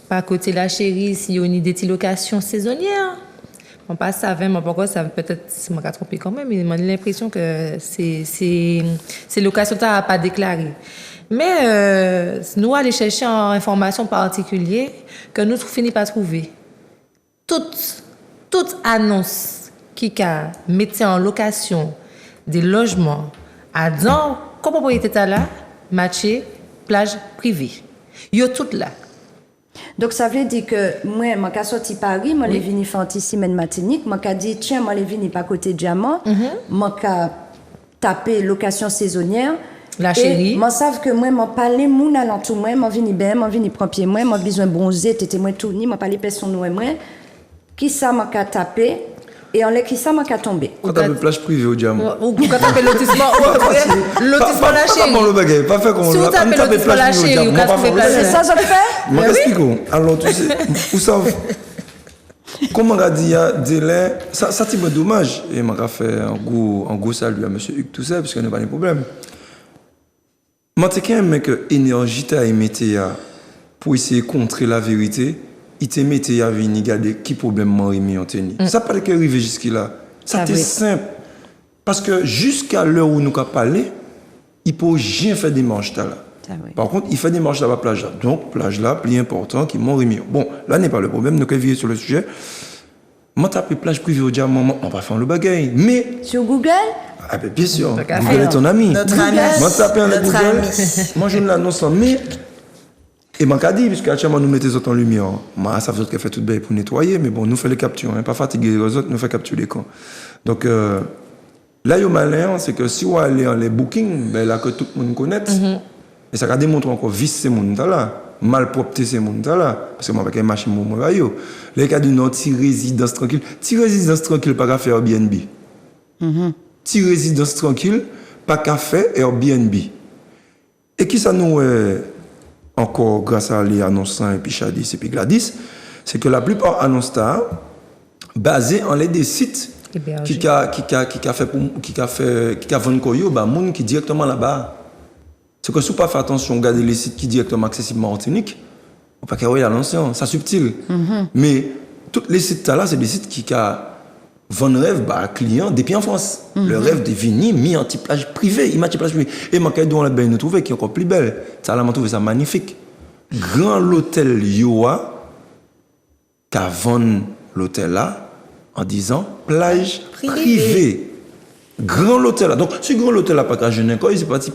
par côté la chérie si on a des locations saisonnières. On passe ça 20 mois, pourquoi ça peut-être si je me trompé quand même, mais j'ai l'impression que c'est location qui n'a pas déclaré. Mais nous aller chercher en information particulière que nous finissons par trouver. Toute annonce qui a mis en location des logements à dans copropriété là, matché plage privée. Yo tout là. Donc ça veut dire que moi, je suis sorti Paris, je suis venu faire ici Martinique, je suis dit tiens, je suis venu pas côté Diamant, je suis tapé location saisonnière. La chérie. Je savais que moi, je parlais moun alentour moi, je venu bien, je venu prendre pied moi, je besoin bronzer, t'étais moi tout ni, je parlais personne moi moi. Qui ça m'a tapé et on l'a qui ça m'a tombé. Quand tu as une plage privée au diamant. Ou quand tu as lotissement la chérie. Pas le bagage, pas fait comme Si vous tapez lotissement la chérie, ou quand tu fais plage. C'est ça que je fais? Je t'explique. Alors tu sais, où ça comment on a dit, il y a délai, ça c'est dommage. Et je vais faire un gros salut à M. Hugues tout ça, parce qu'il n'y a pas de problème. Je sais que l'énergie t'a émetté pour essayer de contrer la vérité. Il t'a mis à venir regarder qui problème m'a remis en tenue. Ça pas que arrivé jusque-là. Ça c'est simple. Parce que jusqu'à l'heure où nous avons parlé, il ne peut rien faire des marches là. Par contre, il fait des marches à la plage là. Donc, plage là, plus important, qui m'ont remis. Bon, là n'est pas le problème, nous avons vu sur le sujet. Moi, taper plage privée au diamant, on va faire le bagage. Mais. Sur Google? Ah, ben, bien sûr. Google est ton ami. Notre ami. Moi, taper en Google. Moi, je ne l'annonce pas. Mais. Et je m'en dit, puisque actuellement nous mettons les autres en lumière, ça veut dire qu'elle fait tout bien pour nettoyer, mais bon, nous faisons les captures, pas fatiguer les autres, nous faisons capturer les camps. Donc là, il y a malin, c'est que si on allait en les bookings, ben là que tout le monde connaît, et ça va démontrer encore vice ces gens-là, malpropreté ces gens-là, parce que moi, avec une machine, moi, là, les cas d'une résidence tranquille, résidence tranquille, pas qu'à faire Airbnb. Résidence tranquille, pas qu'à faire Airbnb. Et qui ça nous encore grâce à les annonçants et puis Chadis et puis Gladys, c'est que la plupart annoncent basés en les des sites qui a vendu koyo bah moun qui directement là-bas. C'est que si vous pas fait attention regarder les sites qui directement accessibles en Martinique, on pas qu'il y a l'annonçant, c'est subtil. Mais tous les sites là, c'est des sites qui vendent rêve à clients depuis en France. Le rêve de venir mis en petit plage privée, il m'a plage privée. Et ma caille on l'a bien trouvé qui est encore plus belle. Ça l'a trouvé ça magnifique. Grand l'hôtel Yoa qui a vendu l'hôtel là en disant plage privée. Grand l'hôtel là. Donc si grand l'hôtel là pas qu'à Genekoy, c'est parti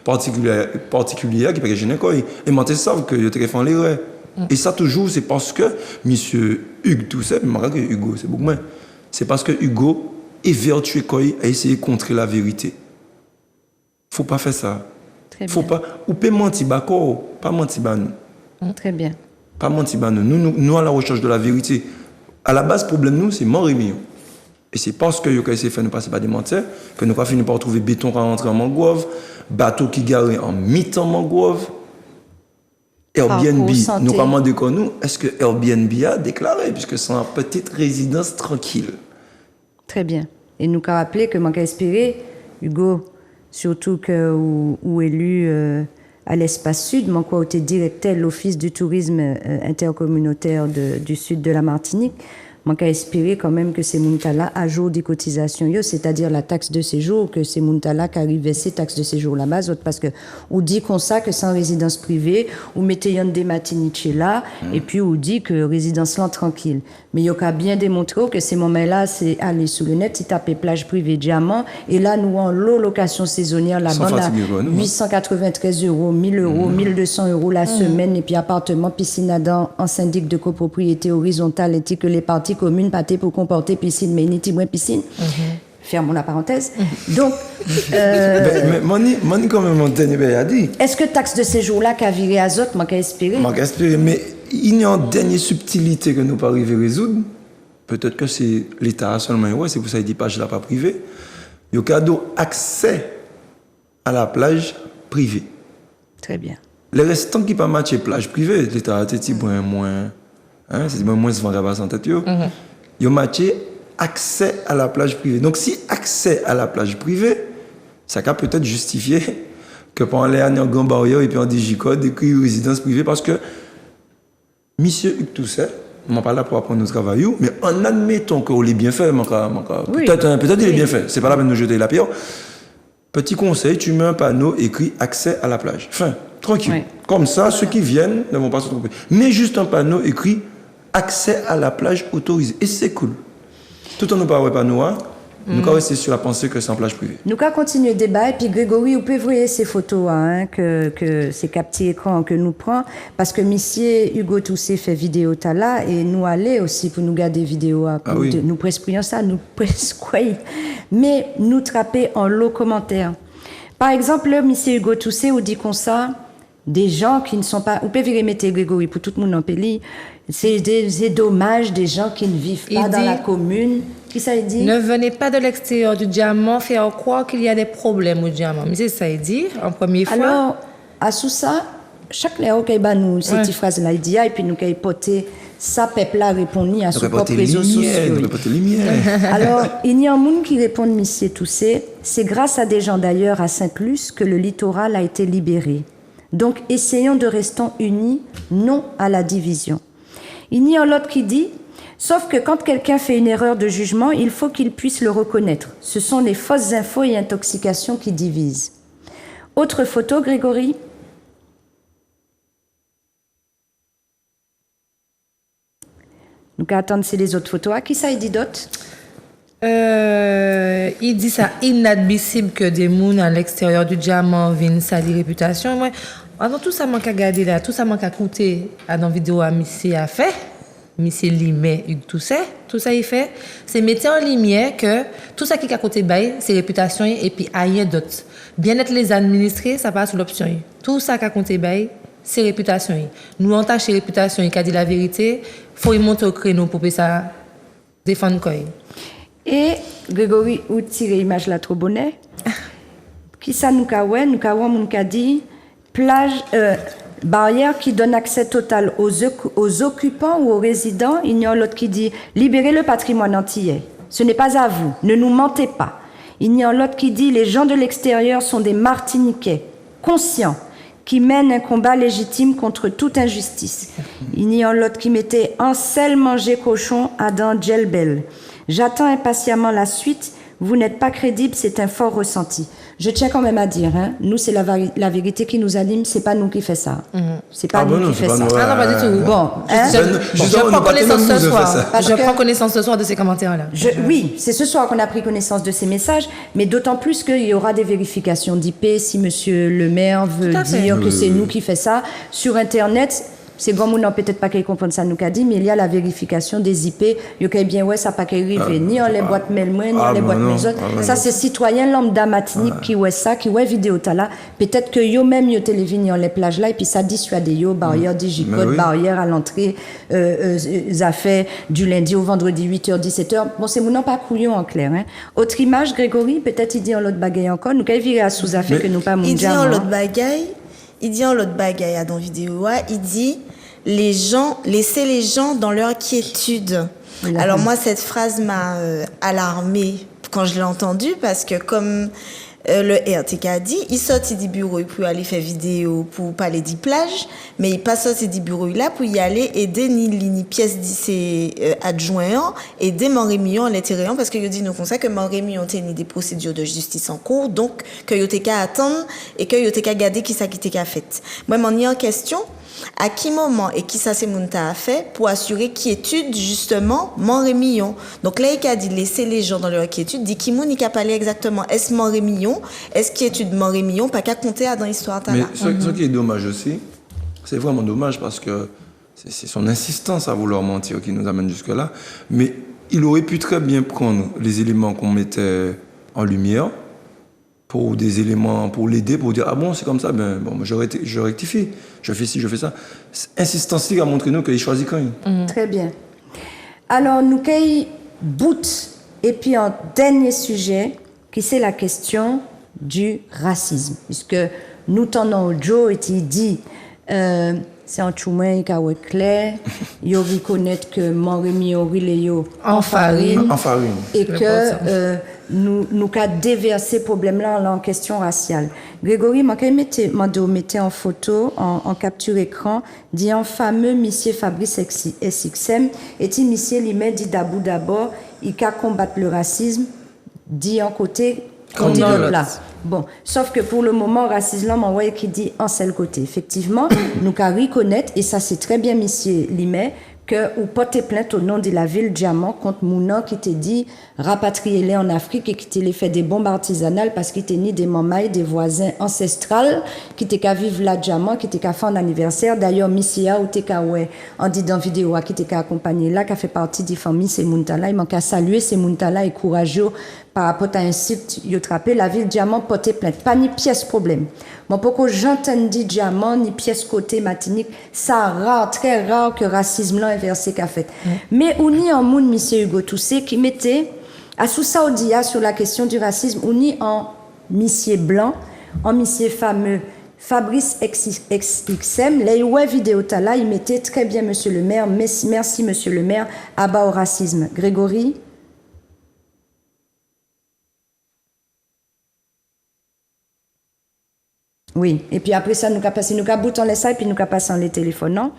particulier qui pas qu'à Genekoy. Et moi tu sais que je te font l'erreur. Et ça toujours c'est parce que monsieur Hugues tout ça, mais que Hugo c'est beaucoup moins. C'est parce que Hugo est vertueux à essayer de contrer la vérité. Faut pas faire ça. Très faut bien. pas. Ou peut mentir bako, pas mentir ba nous. Très bien. Pas mentir ba nous. Nous à la recherche de la vérité. À la base, problème nous, c'est mort et million. Et c'est parce que yo essayé de faire nous passer par des menteurs que nous avons fini par trouver béton qui rentre en mangrove, bateau qui garé en mi-temps mangrove. Airbnb, nous avons demandé qu'on nous, est-ce que Airbnb a déclaré, puisque c'est une petite résidence tranquille. Très bien. Et nous avons rappelé que manque à espérer, Hugo, surtout que ou élu à l'espace sud, manque à être directeur de l'Office du tourisme intercommunautaire du sud de la Martinique, manque à espérer quand même que ces montants-là à jour des cotisations, c'est-à-dire la taxe de séjour, que ces montants-là qui arrivent ces taxes de séjour là-bas, parce que on dit comme ça que c'est en résidence privée, ou mettez yon des matinités là, et puis on dit que résidence là tranquille. Mais il y a bien démontré que ces moments-là, c'est aller sur le net, c'est taper plage privée diamant, et là nous en lot location saisonnière là-bas, 893 euros, 1000 euros, 1200 euros la semaine, et puis appartement, piscine à dents, en syndic de copropriété horizontale, ainsi que les parties communes pâté pour comporter piscine, mais ni moins piscine. Fermons la parenthèse. Donc, mais mani quand même a dit. Est-ce que taxe de séjour là qu'a viré azote, manque à espérer? Manque à espérer, mais il y a une dernière subtilité que nous pas arriver à résoudre. Peut-être que c'est l'État seulement, ouais, c'est pour ça qu'il dit page là pas privée. Il y a cadeau accès à la plage privée. Très bien. Les restants qui pas matché plage privée, l'État a été moins, hein, c'est moins souvent qu'à passer en tête, ils ont matché accès à la plage privée. Donc, si accès à la plage privée, ça peut peut-être justifier que pendant les années en Grand Barrière et puis en Digicode, écrit résidence privée, parce que monsieur Hugues Toussaint, on m'en parle là pour apprendre nos travail, mais en admettant qu'on l'ait bien fait, Oui. peut-être il est bien fait, c'est pas la peine de nous jeter la pierre. Petit conseil, tu mets un panneau écrit accès à la plage. Fin, tranquille. Oui. Comme ça, ceux qui viennent ne vont pas se tromper. Mais juste un panneau écrit accès à la plage autorisé. Et c'est cool. Tout en nous parlant de panneau, nous allons rester sur la pensée que c'est en plage privée. Nous allons continuer le débat. Et puis, Grégory, vous pouvez voir ces photos, que ces captures écran que nous prenons. Parce que monsieur Hugo Toussé fait vidéo là et nous aller aussi pour nous garder vidéo. Ah oui. Nous prescrivons ça, nous prescrivons. Mais nous trapper en lot commentaire. Par exemple, monsieur Hugo Toussé, vous dit comme ça, des gens qui ne sont pas. Vous pouvez mettre Grégory pour tout le monde en pays. C'est dommage des gens qui ne vivent pas dans la commune. Qui ça dit? Ne venez pas de l'extérieur du diamant faire croire qu'il y a des problèmes au diamant. Mais c'est ça, il dit, en première fois. Alors, à sous ça, chaque léo qui a nous cette phrase là, il dit, et puis nous qui porté ça, peuple là répondit à ce propre réseaux sociaux. Alors, il y a un monde qui répond, monsieur Toussé, c'est grâce à des gens d'ailleurs à Sainte-Luce que le littoral a été libéré. Donc, essayons de rester unis, non à la division. Il y a l'autre qui dit, sauf que quand quelqu'un fait une erreur de jugement, il faut qu'il puisse le reconnaître. Ce sont les fausses infos et intoxications qui divisent. Autre photo, Grégory. Nous allons attendre c'est les autres photos. À qui ça, il dit d'autres? Il dit ça inadmissible que des mouns à l'extérieur du diamant viennent salir réputation. Moi, alors, tout ça manque à garder là, tout ça manque à coûter à dans vidéo à Missy a fait, Missy Limet, tout ça il fait, c'est mettre en lumière que tout ça qui est à côté bail, c'est réputation et puis rien d'autre. Bien-être les administrés, ça passe sous l'option. Tout ça qui est à côté bail, c'est réputation. Nous entacher réputation, qui a dit la vérité, faut y monter au créneau pour que ça défendre quoi. Et Grégory, où tirer l'image là trop bonnet? Qui ça nous a dit plage, barrière qui donne accès total aux occupants ou aux résidents. Il y a l'autre qui dit libérez le patrimoine antillais. Ce n'est pas à vous, ne nous mentez pas. Il y a l'autre qui dit les gens de l'extérieur sont des Martiniquais, conscients, qui mènent un combat légitime contre toute injustice. Il y a l'autre qui mettait un sel manger cochon à dans Djelbel. J'attends impatiemment la suite. Vous n'êtes pas crédible, c'est un fort ressenti. Je tiens quand même à dire, nous, c'est la vérité qui nous anime, c'est pas nous qui fait ça. C'est pas nous qui fait ça. Ah non, pas du tout. Bon, je prends connaissance ce soir. Je prends connaissance ce soir de ces commentaires-là. Oui, c'est ce soir qu'on a pris connaissance de ces messages, mais d'autant plus qu'il y aura des vérifications d'IP si monsieur le maire veut dire que c'est nous qui fait ça. Sur Internet, c'est grand monde peut-être pas qu'il comprenne ça nous qu'a dit, mais il y a la vérification des IP. Il y a bien ça pas qu'il arrive ni en les boîtes mail moins ni en les boîtes mail autres. Ça c'est citoyen lambda Martinique qui ouais ça, qui ouais vidéo ta là. Peut-être que yo même yo télévini en les plages là et puis ça dissuade yo barrière digicode, barrière à l'entrée ça fait du lundi au vendredi 8h 17h. Bon c'est mon pas couillon en clair Autre image Grégory, peut-être il dit en l'autre bagaille encore, nous qu'a virer à sous affaire que nous pas mon il dit en l'autre bagaille. Il dit en l'autre bagaille dans vidéo, il dit laissez les gens dans leur quiétude. Alors moi, cette phrase m'a alarmée quand je l'ai entendue parce que comme le RTK a dit, il sort du bureau pour aller faire vidéo pour parler des plages, mais il passe sorti du bureau là pour y aller aider ni pièce d'ici adjoint aider Montrémillon à l'intérieur parce que il dit nous conseille que Montrémillon tient des procédures de justice en cours donc que il qu'à attendre et que il qu'à garder qui ça qui était fait. Moi m'en y en question à qui moment et qui ça c'est Mounta a fait pour assurer quiétude justement Montrémillon. Donc là il a dit laisser les gens dans leur quiétude, dit qui moun il a parlé exactement est-ce Montrémillon, est-ce quiétude Montrémillon pas qu'à compter dans l'histoire ta là. Mais ce qui est dommage aussi, c'est vraiment dommage parce que c'est son insistance à vouloir mentir qui nous amène jusque là, mais il aurait pu très bien prendre les éléments qu'on mettait en lumière pour des éléments, pour l'aider, pour dire « Ah bon, c'est comme ça, ben bon, je rectifie, je fais ci, je fais ça. » Insistance-là a montré nous qu'il choisit quand même. Très bien. Alors, nous avons bout, et puis un dernier sujet, qui c'est la question du racisme. Puisque nous tenons au Joe et il dit C'est un choumen qui a clair. Ils reconnaissent que Moremi aurile en farine. En farine. Et que nous avons déversé ce problème-là en question raciale. Grégory, je mettais en photo, en capture écran, dit un fameux monsieur Fabrice SXM, et dit monsieur Limet dit d'abord, il a combattre le racisme, dit en côté, on dit l'autre là. Bon, sauf que pour le moment, racisme, on voit qui dit en seul côté. Effectivement, nous avons reconnaître, et ça c'est très bien monsieur Limet, que ou porter plainte au nom de la ville Diamant contre Mounan qui t'a dit rapatrier-les en Afrique et qui t'a fait des bombes artisanales parce qu'il t'a ni des mamailles, des voisins ancestrales qui t'a qu'à vivre la Diamant, qui t'a qu'à faire un anniversaire. D'ailleurs, Missia ou t'es qu'à ouais, en dit dans vidéo qui t'a qu'à accompagner là, qui a fait partie des familles ces Muntala, il manque à saluer ces Muntala et courageux par rapport à un site il attrapé la ville Diamant porter plainte, pas ni pièce problème. Moi pourquoi j'entends dit Diamant ni pièce côté Martinique, ça rare, très rare que racisme là inversé qu'a fait. Mais on y en monde monsieur Hugo Toussé qui mettait à sous Saoudia sur la question du racisme, on y en monsieur blanc, en monsieur fameux Fabrice XXM, les ouais vidéo là, il mettait très bien monsieur le maire, merci monsieur le maire, à bas au racisme. Grégory. Oui, et puis après ça, nous avons passé, nous avons bouton les ça, et puis nous avons passé les téléphones, non?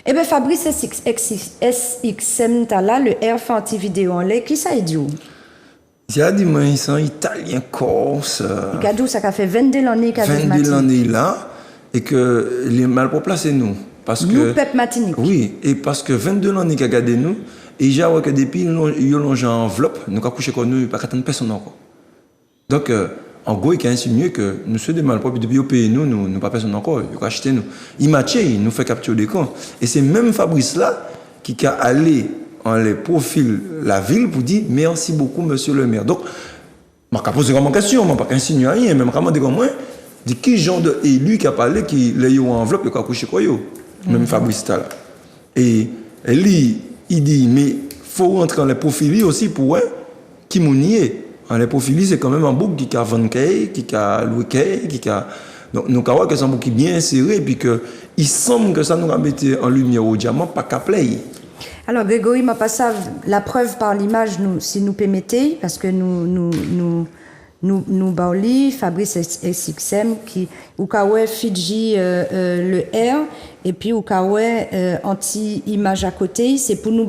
Eh bien, Fabrice SXM, là, le R fait vidéo en lait, qui ça est dit où? Il y a des gens, ils sont italiens, corse. Il a dit ça fait 22 l'année qu'il a 22 l'année là, et que les mal pour placer nous. Parce que, nous, peuple Martinique. Oui, et parce que 22 l'année qu'il a gardé nous, et j'ai que depuis, ils ont en enveloppe, nous avons couché comme nous, pas qu'à personne encore. Donc, en gros, il a insinué que nous sommes des malpropres, depuis au pays, nous pas personne encore, ils ont acheté nous. Il matché, il nous fait capturer des camps. Et c'est même Fabrice là qui a allé en les profils la ville pour dire merci beaucoup, monsieur le maire. Donc, je ne pose pas ma question, je ne pas insinuer rien, mais je demande comment moi, de qui genre d'élu qui a parlé, qui l'a eu en enveloppe et qui a couché quoi, même Fabrice là. Et lui, il dit, mais il faut rentrer dans les profils aussi pour qui m'ont nié. Les profils, c'est quand même un bouc qui a 20 qui a loué qui a. Donc, nous avons que c'est un bouc qui est bien inséré, et puis qu'il semble que ça nous a mis en lumière au Diamant, pas qu'à play. Alors, Grégory m'a passé la preuve par l'image, si nous permettez, parce que nous bauli, Fabrice SXM, qui, ou kawe Fidji, le R, et puis ou kawe anti-image à côté, c'est pour nous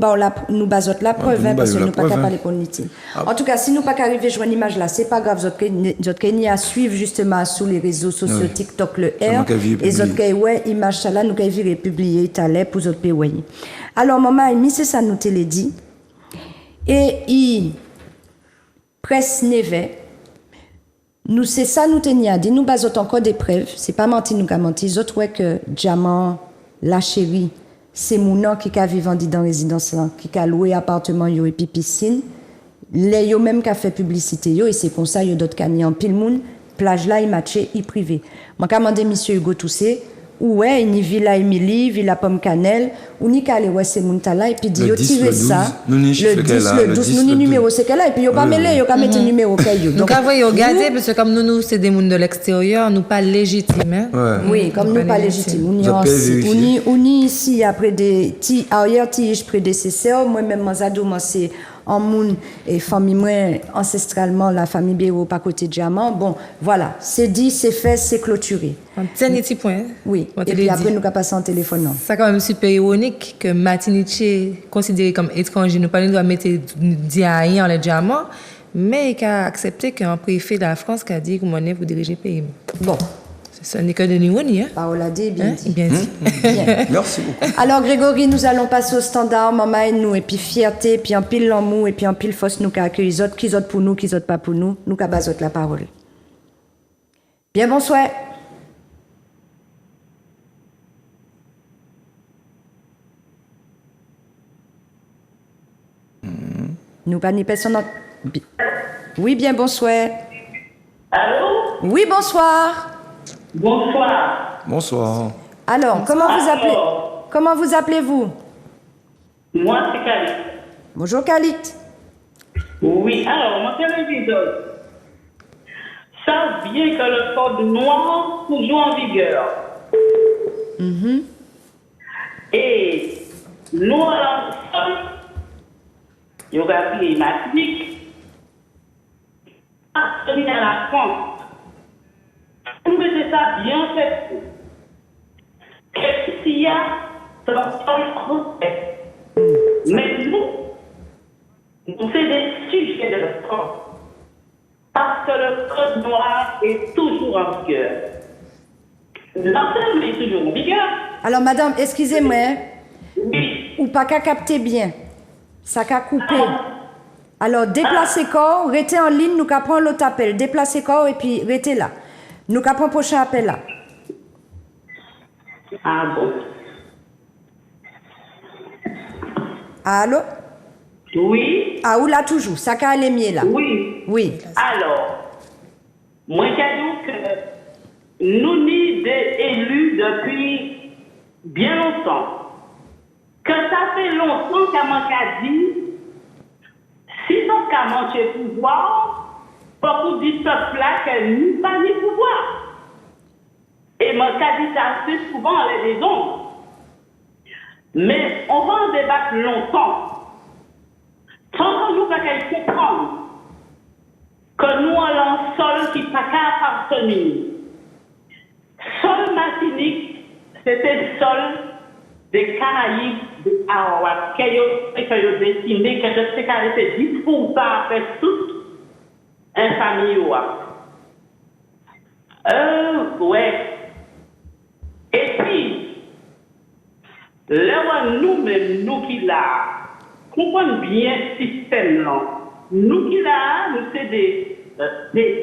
basote la preuve, parce que nous pas capables de connaître. En tout cas, si nous pas qu'arriver à jouer une image là, c'est pas grave, d'autres ni à suivre justement sur les réseaux sociaux, TikTok, le R, et d'autres ouais, image ça là, nous qu'à vivre publier, talent pour d'autres pays. Alors, maman, il c'est ça nous te l'a dit, et il presse nevet. Nous, c'est ça, nous tenions à dire. Nous basons encore des preuves. C'est pas menti, nous, qu'à menti. Les autres, ouais, que Diamant, la chérie, c'est mon nom qui a vivant dans la résidence là, qui a loué appartement, yo, et puis piscine. Les, yo, même qui a fait publicité, yo, et c'est comme ça, yo, d'autres qui en pile moun, plage là, il matché, il privé. Moi, quand demandé monsieur Hugo Toussé, ouais, ni Villa Émilie, Villa Pomme Cannelle, ou ni qu'à aller, ouais, c'est Muntala, et puis dit, yo, tirez ça. Le 10, le 12, nous, ni numéro, c'est qu'elle là, et puis yo, pas mêlé, yo, pas mettre numéro, qu'il donc, avant, yo, regardez, parce que comme nous, c'est des mouns de l'extérieur, nous pas légitimes, hein. Oui, comme nous pas légitimes. On y ici, après des, arrière, tige prédécesseurs, moi-même, mon zado, moi, c'est, en moun et famille moi ancestralement la famille Béro pas côté Diamant. Bon, voilà, c'est dit, c'est fait, c'est clôturé. Un petit point. Oui. Et puis après nous qu'à passer en téléphone. Non. C'est quand même super ironique que Martinique considéré comme étranger, nous pas nous doit mettre rien en le Diamant, mais il a accepté qu'un préfet de la France qui a dit que mon est pour diriger le pays. Bon. Ce n'est que de l'ironie. Hein? Parole a dit, bien dit. Bien dit. Bien. Merci beaucoup. Alors, Grégory, nous allons passer au standard, maman et nous, et puis fierté, puis en pile l'amour, et puis en pile force, nous accueillons les autres, qui autres pour nous, qui autres pas pour nous, nous qu'à basote la parole. Bien, bonsoir. Nous pas ni personne. Oui, bien, bonsoir. Allô? Oui, bonsoir. Bonsoir. Bonsoir. Alors, comment vous appelez-vous? Moi, c'est Khalid. Bonjour, Khalid. Oui, alors, mon téléviseur savent bien que le code noir est toujours en vigueur. Et nous, ensemble, il y aura pris mathématiques, à la France. Nous mettons ça bien fait. Et s'il y a, ça va faire français. Mais nous faisons des sujets de sport. Parce que le code noir est toujours en vigueur. L'ensemble est toujours en vigueur. Alors, madame, excusez-moi, Oui. ou pas qu'à capter bien. Ça qu'a coupé. Alors, déplacez corps, restez en ligne, nous qu'à prendre l'autre appel. Déplacez corps et puis restez là. Nous qu'à prendre le prochain appel là. Ah bon? Allô? Oui. Ah, ou là toujours, ça qu'a aller mieux là. Oui. Oui. Alors, moi, je dis que nous n'y des élus depuis bien longtemps. Que ça fait longtemps qu'à m'a dit, si on a manqué pouvoir, beaucoup disent ce là que nous pas ni pouvoir. Et m'a dit ça assez souvent les raisons. Mais on va en débattre longtemps. Tant que nous ne pouvons comprendre que nous avons un sol qui n'est pas qu'à appartenir. Sol Martinique, c'était le sol des Caraïbes de Arawak, qui ont décimé, que je sais qu'elle était 10% après toute une famille. Ouais. Et puis, là, nous-mêmes, nous qui là, comprenons bien ce système-là. Nous qui là, nous sommes des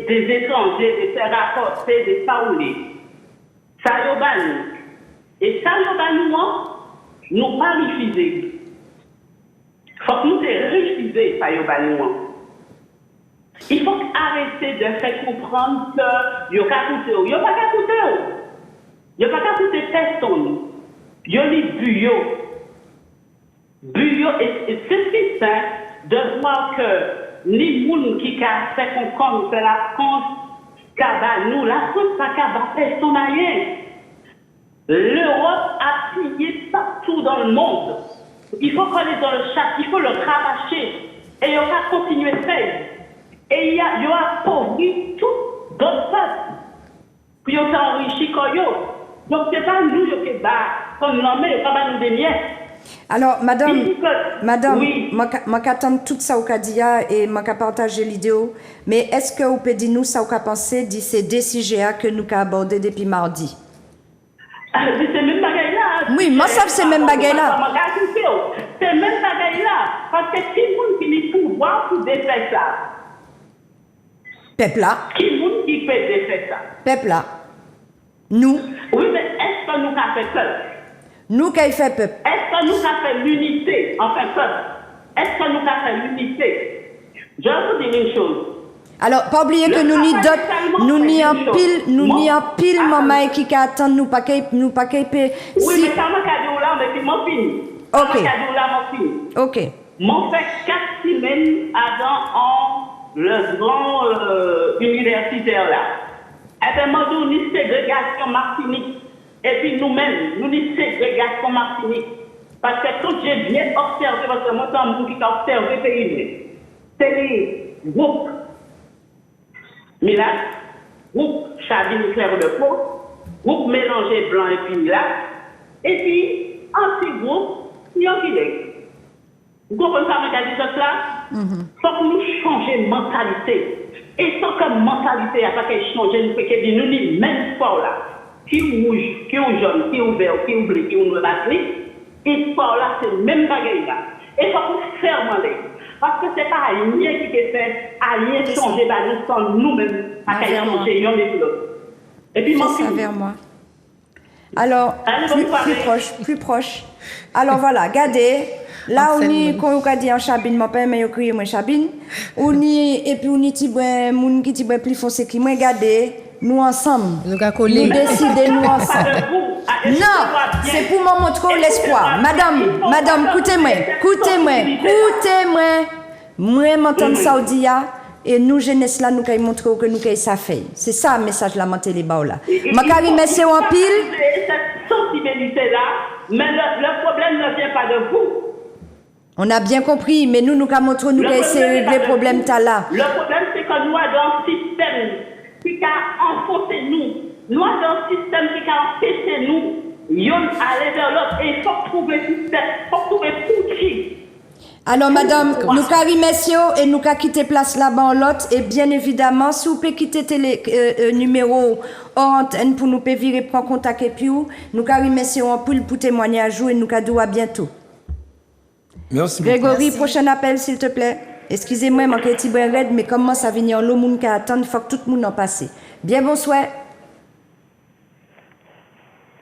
étrangers, des terres rapportés, des faoulés. Ça y est, et ça y est, nous pas refuser. Il faut que nous refuser, ça y est, il faut arrêter de faire comprendre que il n'y a pas qu'à coûter. Il n'y a pas qu'à coûter. Il n'y a pas qu'à coûter personne. Il y a les bureaux. Et c'est ça de voir que les gens qui ont fait comprendre que la France, nous, la France, ça n'a personne à rien. L'Europe a plié partout dans le monde. Il faut coller dans le chat, il faut le cravacher. Et il va continuer à faire. Et il y a appauvri tout d'autres peuples. Puis on s'est enrichi comme eux. Donc c'est pas nous qui comme l'homme, il pas nous des miens. Alors, madame, oui. moi j'attends tout ça au Kadia et moi partager l'idée. Mais est-ce que vous pouvez dire nous ça vous pensez de ces DCGA que nous avons abordé depuis mardi? C'est même bagaille là. Oui, moi ça c'est même bagaille là. C'est même bagaille là. Parce que qui monde qui n'est pouvoir pour défaire ça? Peuple là. Qui monde qui fait défaire ça? Peuple là. Nous. Oui, mais est-ce que nous avons fait peuple? Nous qui avons fait peuple. Est-ce que nous avons fait l'unité en fait peuple? Est-ce que nous avons fait l'unité? Je vais vous dire une chose. Alors, pas oublier que nous n'y d'autres, nous n'y en pile, maman qui attend nous pas qu'il Oui, mais ça m'a cadeau là, mais c'est mon fini. Ok. Ok. Mon fait 4 semaines avant le grand universitaire là. Et bien, moi, nous, une ségrégation Martinique. Et puis nous-mêmes, nous, une ségrégation Martinique. Parce que quand j'ai bien observé, parce que moi, c'est un monde qui a observé le pays, c'est les groupes Milat, groupe Chabine Claire de Pau, groupe mélangé blanc et puis Milat, et puis anti-groupe Nyokidek. Vous comprenez ça, mais dit cela? Il faut que nous changions de mentalité. Et sans que la mentalité n'a pas qu'à changer, nous faisons nous les mêmes sports là. Qui est rouge, qui est jaune, qui est vert, qui est bleu, qui est noir, et sport là, c'est le même bagaille là. Et il faut que nous fermions les. Parce que ce n'est pas rien qui est fait, à rien changer, nous sommes nous-mêmes, à changer, nous les autres. Et puis, ça vers moi. Alors, plus proche. Alors voilà, regardez. Là, on est, quand on dit en chabine, mon père m'a crié moi chabine. On est, et puis on est moun qui est plus foncé qui moi, regardez, nous ensemble. Nous décidons nous ensemble. Non, c'est pour me montrer l'espoir. Madame, écoutez-moi. Moi, m'entendre Saoudia, et nous, jeunesse là, nous allons montrer que nous avons ça fait. C'est ça le message là, télé là. Je remercie en pile. Cette sensibilité-là, mais le problème ne vient pas de vous. On a bien compris, mais nous allons montrer nous essayer de régler le problème là. Le problème, c'est que nous avons un système qui a enfoncé nous. Nous avons un système qui a empêché nous. Yon aller vers l'autre et il faut trouver système, il faut trouver foutu. Alors, madame, nous allons remercier et nous allons quitter place là-bas en l'autre. Et bien évidemment, si vous pouvez quitter le numéro hors antenne pour nous virer, prendre contact et puis nous allons remercier pour témoigner à jour et nous allons dire à bientôt. Merci. Grégory, Merci. prochain appel, s'il te plaît. Excusez-moi, il manque un petit brin raide, mais comment ça vient en l'eau, monde qui attend, il faut que tout le monde en passe. Bien, bonsoir.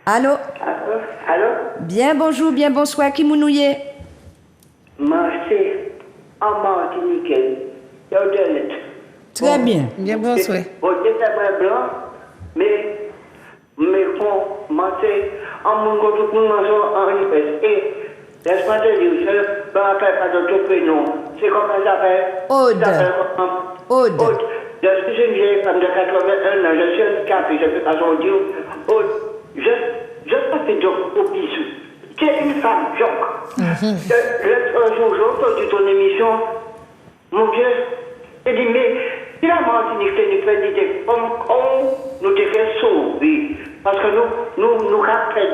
Allô? Allô? Bien, bonjour, bien, bonsoir. Qui mounouye? Moi, c'est en Martinique. Très bien. Bien, bonsoir. Bon, c'est très blanc, mais bon, moi, c'est en mon gros, tout le monde en répète. Et laisse-moi te dire, je ne me rappelle pas de ton prénom. C'est comment ça s'appelle? Aude. Aude. Aude. Je suis une vieille femme de 81 ans, je suis handicapée, je ne peux pas sortir. Aude, je ne fais pas au bisou. Tu es une femme joke. L'autre jour, j'ai entendu ton émission. Mon Dieu, j'ai dit, mais si la Martinique nous fait dire comme nous te fait sauver, parce que nous rappelons,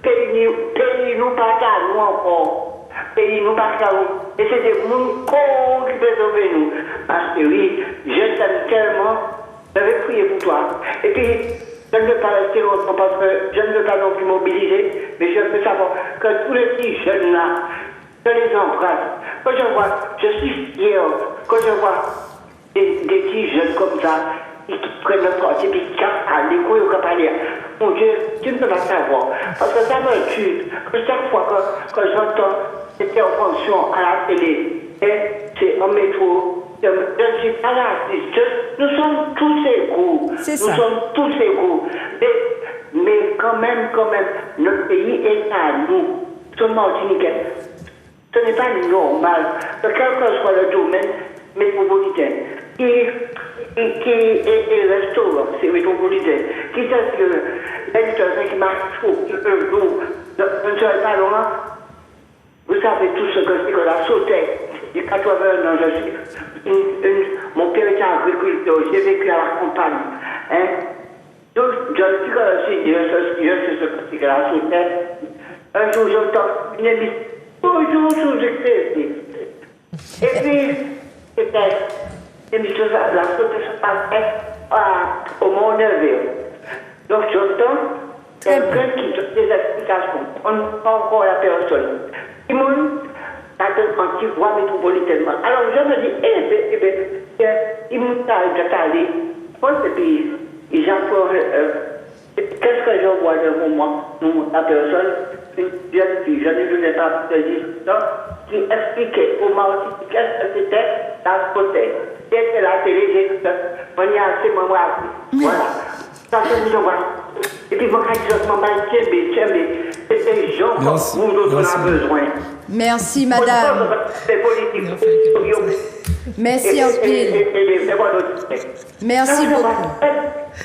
pays nous pas qu'à nous encore, pays nous pas qu'à nous, et c'est des gens qui peuvent sauver nous. Parce que oui, je t'aime tellement, je vais prier pour toi. Et puis, je ne veux pas rester longtemps parce que je ne veux pas non plus mobiliser, mais je veux savoir que tous les petits jeunes là, je les embrasse. Quand je vois, je suis fier, quand je vois des petits jeunes comme ça, qui prennent le parti, puis qui capent les couilles au capalier. Mon Dieu, tu ne peux pas savoir. Parce que ça me tue. Que chaque fois que j'entends cette intervention à la télé, et c'est en métro, je ne suis pas raciste. Nous sommes tous égaux. C'est Nous ça. sommes tous égaux. Mais quand même, notre pays est à nous. Nous sommes Martiniquais. Ce n'est pas normal que quel que soit le domaine métropolitain, qui est restaurant, c'est métropolitain, qui s'assure l'éditeur qui marche chaud, qui peut jour, je ne serai pas loin. Vous savez tout ce que c'est que la sauté. J'ai 81 ans, je suis mon père était agriculteur, j'ai vécu à la campagne. Hein? Donc, je sais ce que c'est que la sauté. Un jour, j'entends une émission. Bonjour, sous-écrit. Et puis, c'était l'émission, la sauté se passait au Mont-Neville. Donc, j'entends quelqu'un qui donne des explications. On ne voit encore la personne. Tout le monde a un anti-voix métropolitainement. Alors, je me dis, il m'a allé. Et puis, j'apprends. Qu'est-ce que je vois devant moi? La personne, une jeune fille, je ne venais pas de 18 ans, qui expliquait au Martinique qu'est-ce que c'était la beauté. C'était la télé, j'ai dit, on y a assez moment. Voilà. Ça, c'est une voix. Et puis, moi, quand je m'en c'est des gens Merci. comme nous, on a besoin. Merci, madame. C'est politique. Merci en pile. Merci beaucoup.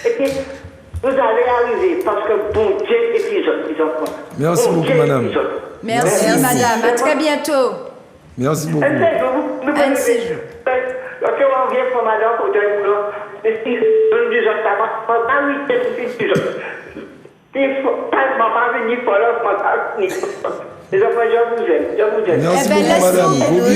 Et puis, vous allez arriver parce que bon Dieu est les enfants. Merci Bon beaucoup, Dieu madame. est isolé. Merci, madame. À très bientôt. Merci beaucoup. Un séjour. Quand on vient pour madame, pour dire, si je dis ça, pas oui, c'est une il faut pas venir pour l'homme, les enfants, je vous aime, je vous aime. Merci Eh ben, beaucoup, madame. Gros bisous.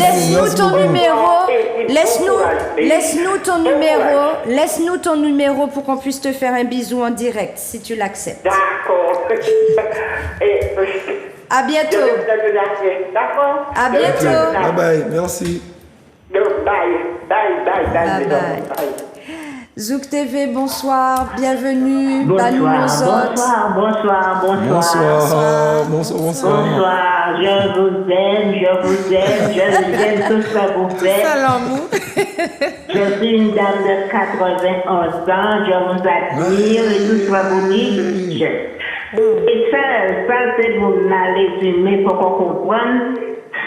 laisse-nous Merci ton beaucoup. numéro. Laisse-nous ton numéro pour qu'on puisse te faire un bisou en direct, si tu l'acceptes. D'accord. À bientôt. D'accord. À bientôt. Bye bye. Merci. Bye. Zouk TV, bonsoir, bienvenue. Bonsoir, Banou Lozot. bonsoir. Bonsoir, je vous aime, je aime tout ce que vous faites. Salamou. Je suis une dame de 91 ans, je vous admire et tout ce que vous dites. Et ça c'est pour résumer pour qu'on comprenne,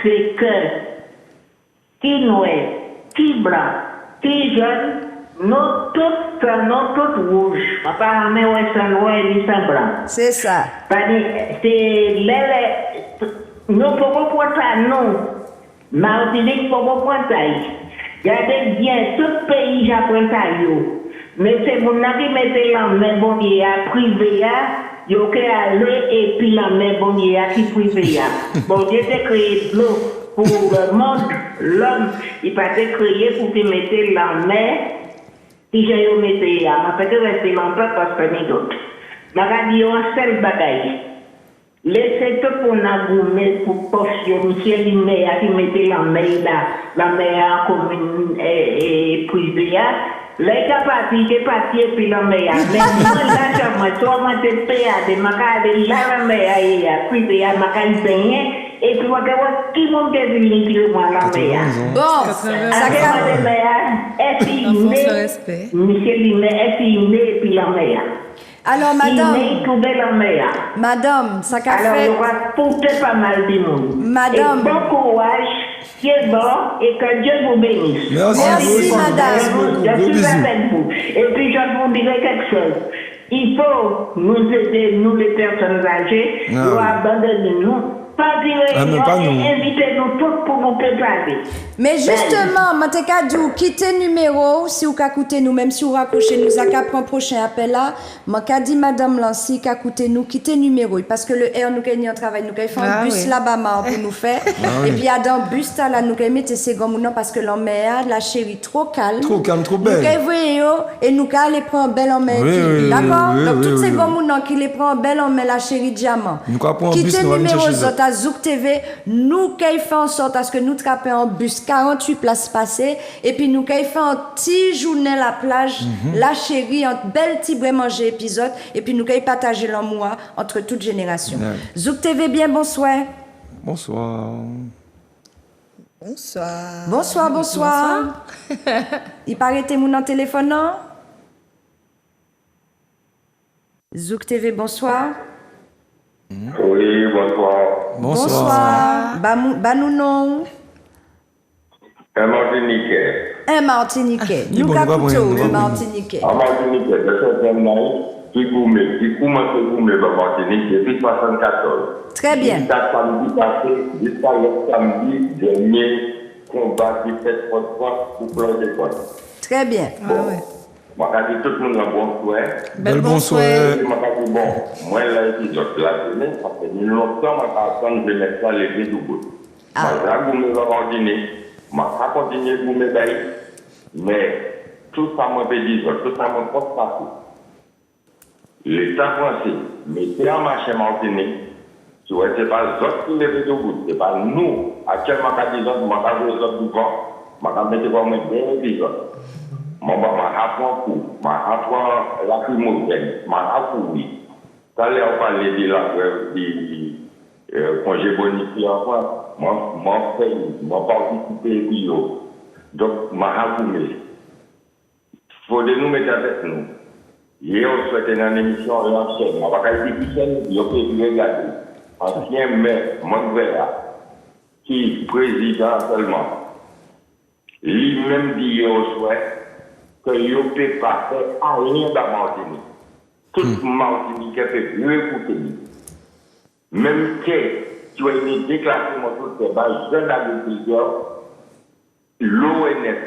c'est que qui noir, qui blanc, si jeune, nous toutes rouges. Apparemment, ouais, sans noir et sans blanc. C'est ça. C'est nous pouvons prendre ça, nous. Martinique, pouvons prendre ça. Regardez bien, tout pays, j'apprends ça, yo. Mais c'est mon avis, mettez la main, bon, il y a privé, il y a aller et puis la main, bon, il y a qui privé. Bon, Dieu t'a créé de l'eau pour le monde, l'homme, il pas été créé pour te mettre la main. Si j'ai eu mettez là, je vais rester longtemps parce que ni d'autres. Je vais dire un seul bagaille. Laissez tout pour nous pour poster, monsieur Liméa qui mettait la main là, la main commune et privée. Les capacités, j'ai parti et puis la main. Mais moi, là, je suis en train de me la main privée, je baigner. Et puis, moi, qui m'a dit que moi la main. Bon, ça Monsieur Liméa, est-ce qu'il est puis la main? alors, madame, ça qu'a fait. Alors, on va porter pas mal de monde. Madame. Et bon courage, qui est bon, et que Dieu vous bénisse. Merci, madame. Je suis avec vous. Et puis, je vous dirai quelque chose. Il faut nous aider, nous les personnes âgées, nous abandonner nous. Pas dire, pas nous. invitez-nous tous pour nous préparer. Mais justement, Mantekadou, quittez numéro, si vous écoutez nous, même si vous raccrochez nous, à prendre prochain appel là, je dit madame Lancy, écoutez nous, quittez numéro, parce que le R, nous gagnons un travail, nous gagnons un bus là-bas pour nous faire, et puis à dans bus là, nous gagnons mettre ces gommes, parce que l'homme la chérie trop calme. Trop calme, trop belle. Nous gagnons, et nous gagnons les prendre belle en main, d'accord? Donc toutes ces gommes qui les prend belle en main, la chérie diamant. Quittez numéro, à Zouk TV, nous qui fait en sorte à ce que nous trapions en bus 48 places passées et puis nous qui fait un petit journée à la plage, la chérie, un bel petit brin manger épisode et puis nous qui partager l'amour entre toutes générations. Zouk TV, bien bonsoir. Bonsoir. Bonsoir. Il paraît que mon téléphone, non? Zouk TV, bonsoir. Oui, bonsoir. Bah nous non. Un Martiniquais. Un Martiniquais. Nous capitons, un Martiniquais. Un Martiniquais, de ce temps-là, qui commence à goumer dans Martinique depuis 1974. Très bien. Jusqu'à samedi passé, jusqu'à le samedi dernier, combat qui fait pour plan de quoi. Très bien. Moi, je dis tout le monde bonsoir. Bonsoir. Moi, l'épisode de la journée, ça fait longtemps que je vais mettre ça les pieds du bout. Je vais continuer à vous médailler. Mais tout ça m'a fait dire, tout ça m'a pas passé. L'État français, mettez en marché Martinique, ce n'est pas les autres qui les pieds du bout, ce n'est pas nous. Actuellement, je vais vous les autres du vent, je vais mettre comme un bon épisode. Je vais apprendre la primogène, je vais apprendre oui. Quand on parle de la congé bonifié en France, moi participé bio. Donc, je vais apprendre. Il faut de nous mettre avec nous. Hier, on souhaite une émission l'ancienne. Je vais dire que je peux regarder. Ancien maire, Montréal, qui est président seulement, lui-même dit au souhait que je ne peux pas faire rien dans Martinique. Toute Martinique peut mieux écouter. Même que tu as une déclaration sur le jeune agriculteur, l'ONF,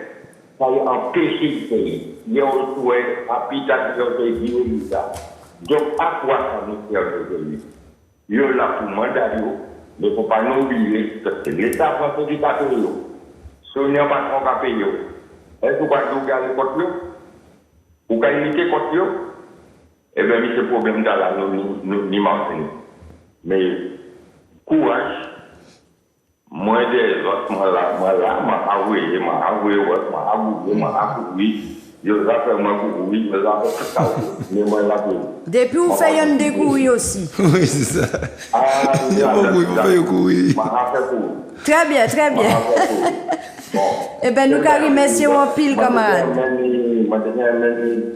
ça a empêché le pays. Il y a un souhait habitation de vie. Donc, à quoi ça nous sert de pays? Il y a là pour mandat, mais il ne faut pas nous oublier que c'est l'État français qui a payé. Si on n'a pas payé, est-ce que vous pouvez garder contre eux? Vous pouvez limiter contre eux? Eh bien, c'est le problème dans la Martinique. Mais, courage, moi des autres, moi avoué, je vais faire moi oui, mais moi là. Depuis vous faites un découvert aussi. Oui, c'est ça. Vous faites courir. Très bien. Eh bien, nous carrons merci en pile, camarade.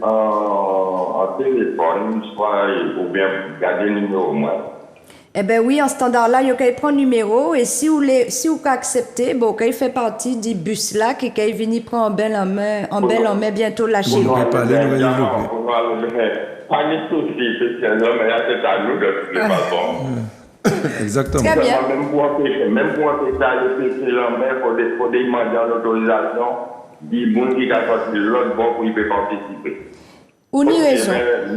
En téléphone, soit ou bien garder le numéro moi. Eh bien oui, en standard-là, il y a prendre numéro et si vous acceptez, bon, quand il fait partie du bus-là, qui vient prendre en main bientôt là chez vous. Vous parler, nous développer. Pas de souci, c'est un homme, et c'est à nous de toutes les façons. Exactement. Très bien. Même pour empêcher ça, le PC l'envers, il faut demander en autorisation, du monde qui a sorti l'autre bord pour y participer. On y raison.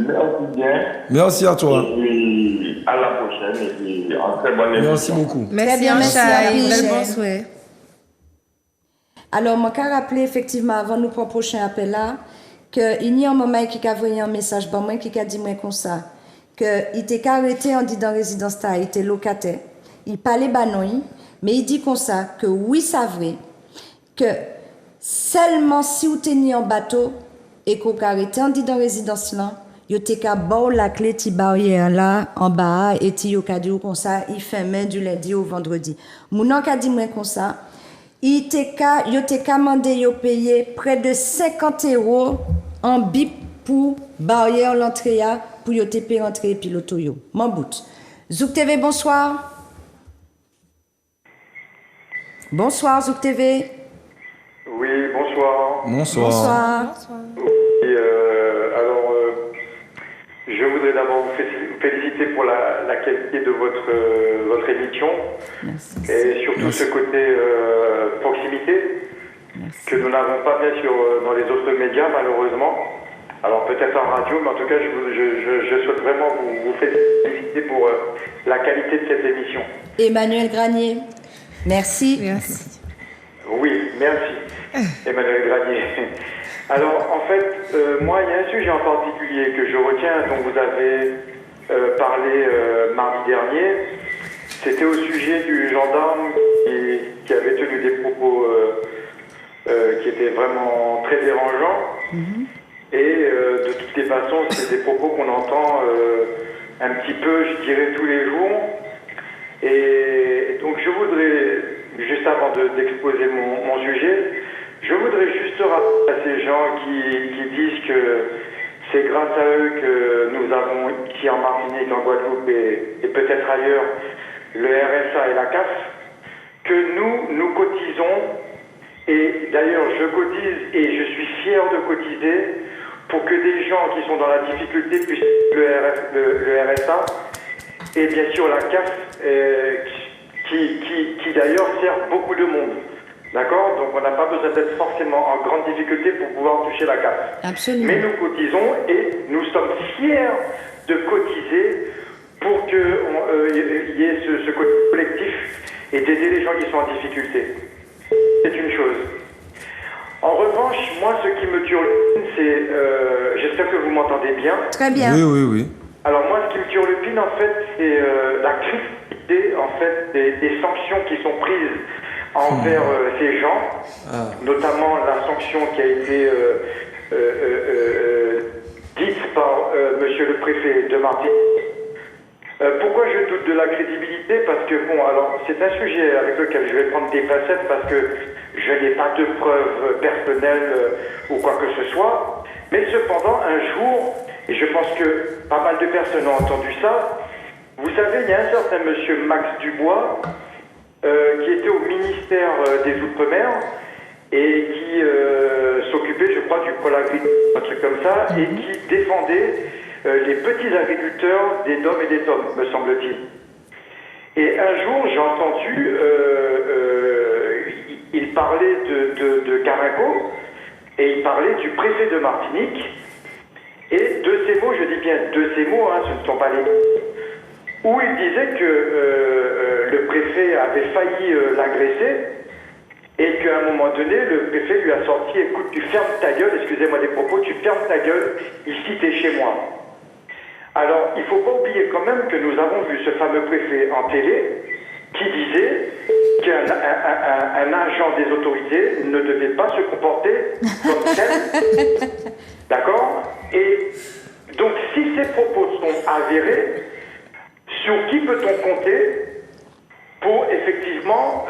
Merci bien. Merci à toi. Et à la prochaine. Et puis, en très bonne émission. Merci beaucoup. Merci, bien, merci à Anchaï. vous. Bel bon souhait. Alors, moi, qu'à rappeler effectivement avant nous pour le prochain appel là, qu'il y a un moment qui a envoyé un message pour moi qui a dit moi comme ça, qu'il était arrêté en dit dans résidence il était locataire, il parlait banoï, mais il dit comme ça que oui, c'est vrai, que seulement si vous teniez en bateau et qu'on arrêté en dit dans résidence là, yo te ka bon la clé ti barrière là en bas et ti yo ka dit comme ça, il fermait du lundi au vendredi. Mounan ka dit moi comme ça, yo te ka mandé yo payer près de 50 € en bip pour barrière l'entrée pour yo te payer rentrer puis l'auto yo. Mon bout. Zouk TV, bonsoir. Bonsoir Zouk TV. Oui, bonsoir. Bonsoir. Et, je voudrais d'abord vous féliciter pour la qualité de votre émission. Merci. Et surtout ce côté proximité que nous n'avons pas bien sûr dans les autres médias malheureusement. Alors peut-être en radio, mais en tout cas je souhaite vraiment vous féliciter pour la qualité de cette émission. Emmanuel Granier. Merci. Merci. Oui, merci Emmanuel Granier. Alors en fait, moi il y a un sujet en particulier que je retiens dont vous avez parlé mardi dernier. C'était au sujet du gendarme qui avait tenu des propos qui étaient vraiment très dérangeants. Et de toutes les façons, c'est des propos qu'on entend un petit peu, je dirais, tous les jours. Et donc je voudrais, juste avant d'exposer mon sujet, je voudrais juste rappeler à ces gens qui disent que c'est grâce à eux que nous avons ici en Martinique, en Guadeloupe et peut-être ailleurs, le RSA et la CAF, que nous cotisons, et d'ailleurs je cotise et je suis fier de cotiser pour que des gens qui sont dans la difficulté puissent le RSA et bien sûr la CAF qui d'ailleurs sert beaucoup de monde. D'accord? Donc on n'a pas besoin d'être forcément en grande difficulté pour pouvoir toucher la CAF. Absolument. Mais nous cotisons et nous sommes fiers de cotiser pour qu'il y ait ce côté collectif et d'aider les gens qui sont en difficulté. C'est une chose. En revanche, moi ce qui me turlupine, c'est... j'espère que vous m'entendez bien. Très bien. Oui. Alors moi ce qui me turlupine en fait, c'est la criticité en fait des sanctions qui sont prises envers ces gens, notamment la sanction qui a été dite par monsieur le préfet de Martinique. Pourquoi je doute de la crédibilité? Parce que bon, alors c'est un sujet avec lequel je vais prendre des facettes parce que je n'ai pas de preuves personnelles ou quoi que ce soit. Mais cependant, un jour, et je pense que pas mal de personnes ont entendu ça, vous savez, il y a un certain monsieur Max Dubois qui était au ministère des Outre-mer et qui s'occupait, je crois, du pôle agricole, un truc comme ça, et qui défendait les petits agriculteurs des DOM et des TOM, me semble-t-il. Et un jour, j'ai entendu, il parlait de Carinco, et il parlait du préfet de Martinique, et de ces mots, je dis bien de ces mots, ce ne sont pas les où il disait que le préfet avait failli l'agresser et qu'à un moment donné, le préfet lui a sorti « Écoute, tu fermes ta gueule, excusez-moi des propos, tu fermes ta gueule, ici t'es chez moi ». Alors, il ne faut pas oublier quand même que nous avons vu ce fameux préfet en télé qui disait qu'un agent des autorités ne devait pas se comporter comme tel. D'accord? Et donc, si ces propos sont avérés, sur qui peut-on compter pour effectivement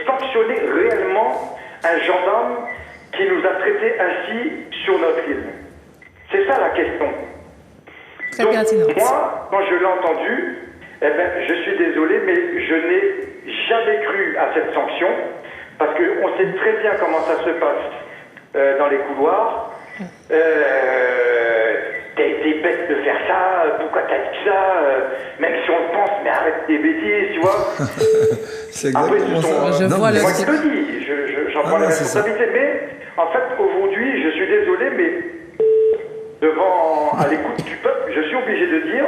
sanctionner réellement un gendarme qui nous a traités ainsi sur notre île? C'est ça la question. Très Donc, pertinent. moi, quand je l'ai entendu, Eh bien, je suis désolé, mais je n'ai jamais cru à cette sanction, parce qu'on sait très bien comment ça se passe dans les couloirs. T'es bête de faire ça, pourquoi t'as dit ça, même si on le pense, mais arrête tes bêtises, tu vois. C'est exactement ça. Je vois moi qui le dis, j'en prends la responsabilité, mais en fait, aujourd'hui, je suis désolé, mais à l'écoute du peuple, je suis obligé de dire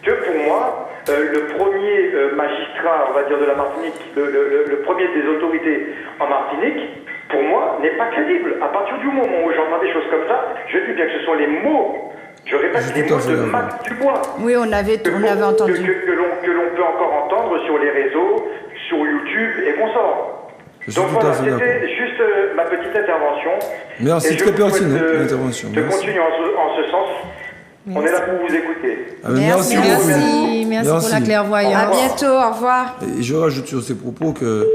que pour moi, le premier magistrat, on va dire, de la Martinique, le premier des autorités en Martinique, pour moi, n'est pas crédible. À partir du moment où j'entends des choses comme ça, je dis bien que ce sont les mots, je répète, les mots de Max Dubois. Oui, on avait entendu. Que l'on peut encore entendre sur les réseaux, sur YouTube et consorts. Donc voilà, c'était juste ma petite intervention. Merci, très pertinent, l'intervention. De continuer en ce sens. Merci. On est là pour vous écouter. Merci pour la clairvoyance. À bientôt, au revoir. Et je rajoute sur ces propos que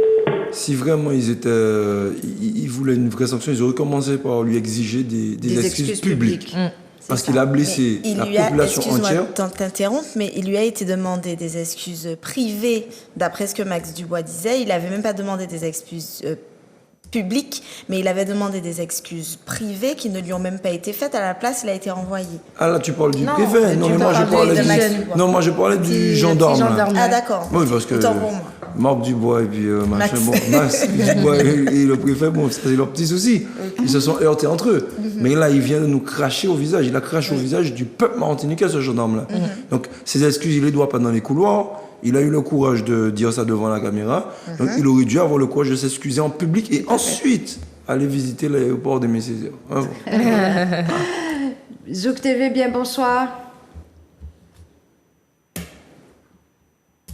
si vraiment ils voulaient une vraie sanction, ils auraient commencé par lui exiger des excuses publiques. Parce qu'il a blessé la population entière. Excuse-moi de t'interrompre, mais il lui a été demandé des excuses privées, d'après ce que Max Dubois disait. Il n'avait même pas demandé des excuses publiques, mais il avait demandé des excuses privées qui ne lui ont même pas été faites. À la place, il a été renvoyé. Ah là, tu parles du préfet. Non, mais moi, je parlais du gendarme. Ah d'accord. Oui, parce que Marc Dubois et puis Max Dubois et le préfet, bon, c'est leur petit souci. Ils se sont heurtés entre eux. Mais là, il vient de nous cracher au visage. Il a craché au visage du peuple martiniquais, ce gendarme-là. Donc, ses excuses, il les doit pas dans les couloirs. Il a eu le courage de dire ça devant la caméra. Donc, il aurait dû avoir le courage de s'excuser en public et ensuite aller visiter l'aéroport de Messisières. Zouk TV, bien bonsoir.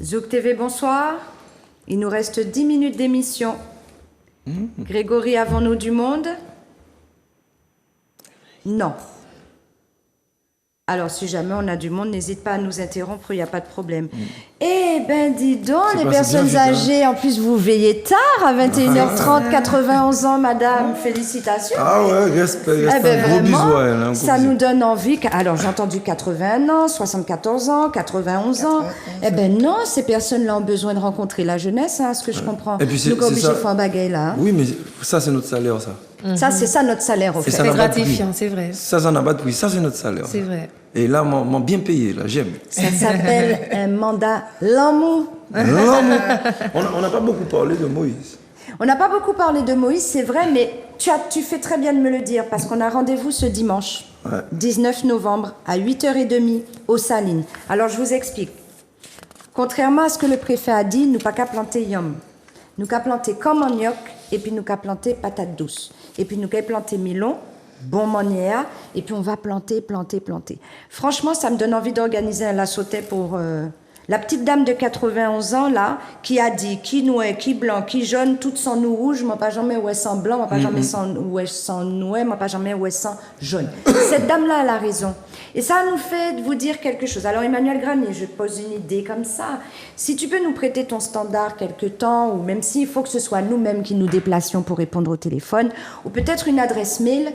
Zouk TV, bonsoir. Il nous reste 10 minutes d'émission. Grégory, avons-nous du monde? Non. Alors, si jamais on a du monde, n'hésite pas à nous interrompre, il n'y a pas de problème. Eh ben, dis donc, les personnes âgées, en plus, vous veillez tard, à 21h30, 91 ans, madame, félicitations. Ah ouais, respect, eh ben, gros bisous vraiment, à elle. Hein, ça nous donne envie. Alors, j'ai entendu 81 ans, 74 ans, 91 ans. Eh ben non, ces personnes-là ont besoin de rencontrer la jeunesse, hein, ce que je comprends. Et puis nous sommes obligés de faire un bagaille là. Hein. Oui, mais ça, c'est notre salaire, ça. Ça, c'est ça notre salaire, au fait. C'est gratifiant, c'est vrai. Ça n'a pas de prix. Ça, c'est notre salaire. C'est vrai. Et là, m'en bien payé, là, j'aime. Ça s'appelle un mandat l'amour. L'amour. On n'a pas beaucoup parlé de Moïse. On n'a pas beaucoup parlé de Moïse, c'est vrai, mais tu fais très bien de me le dire, parce qu'on a rendez-vous ce dimanche, 19 novembre, à 8h30, aux Salines. Alors, je vous explique. Contrairement à ce que le préfet a dit, nous pas qu'à planter yam. Nous qu'à planter comme manioc, et puis nous qu'à planter patate douce. Et puis nous qu'à planter milon, bon manière, et puis on va planter. Franchement, ça me donne envie d'organiser un lassautet pour la petite dame de 91 ans, là, qui a dit qui noué, qui blanc, qui jaune, tout sans nous rouge, moi pas jamais oué sans blanc, moi pas jamais sans noué, moi pas jamais oué sans jaune. Cette dame-là, elle a raison. Et ça nous fait vous dire quelque chose. Alors Emmanuel Granier, je pose une idée comme ça. Si tu peux nous prêter ton standard quelque temps, ou même s'il faut que ce soit nous-mêmes qui nous déplacions pour répondre au téléphone, ou peut-être une adresse mail,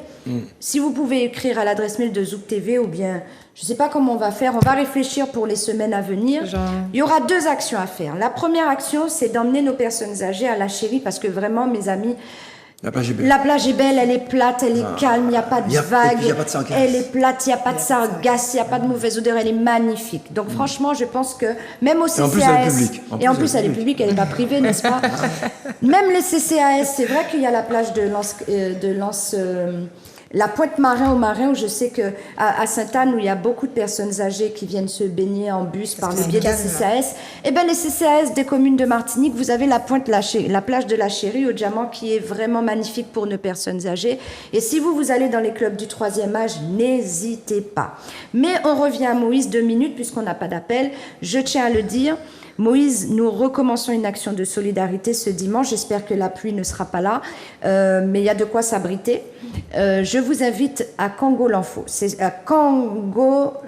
si vous pouvez écrire à l'adresse mail de Zouk TV, ou bien, je ne sais pas comment on va faire, on va réfléchir pour les semaines à venir. Il y aura 2 actions à faire. La première action, c'est d'emmener nos personnes âgées à la Chérie, parce que vraiment, mes amis, la plage est belle, elle est plate, elle est calme, il n'y a pas de vagues, elle est plate, il n'y a pas de sargasse, il n'y a pas de mauvaise odeur, elle est magnifique. Donc franchement, je pense que même au CCAS, et en plus elle est publique, elle n'est pas privée, n'est-ce pas? Même les CCAS, c'est vrai qu'il y a la plage de Lens la Pointe-Marin au Marin, où je sais qu'à Sainte-Anne, où il y a beaucoup de personnes âgées qui viennent se baigner en bus par le biais des CCAS, eh bien les CCAS des communes de Martinique, vous avez la plage de la Chérie au Diamant, qui est vraiment magnifique pour nos personnes âgées. Et si vous allez dans les clubs du 3e âge, n'hésitez pas. Mais on revient à Moïse 2 minutes, puisqu'on n'a pas d'appel. Je tiens à le dire. Moïse, nous recommençons une action de solidarité ce dimanche. J'espère que la pluie ne sera pas là, mais il y a de quoi s'abriter. Je vous invite à Congo-l'Enfant. C'est à Congo-l'Enfant.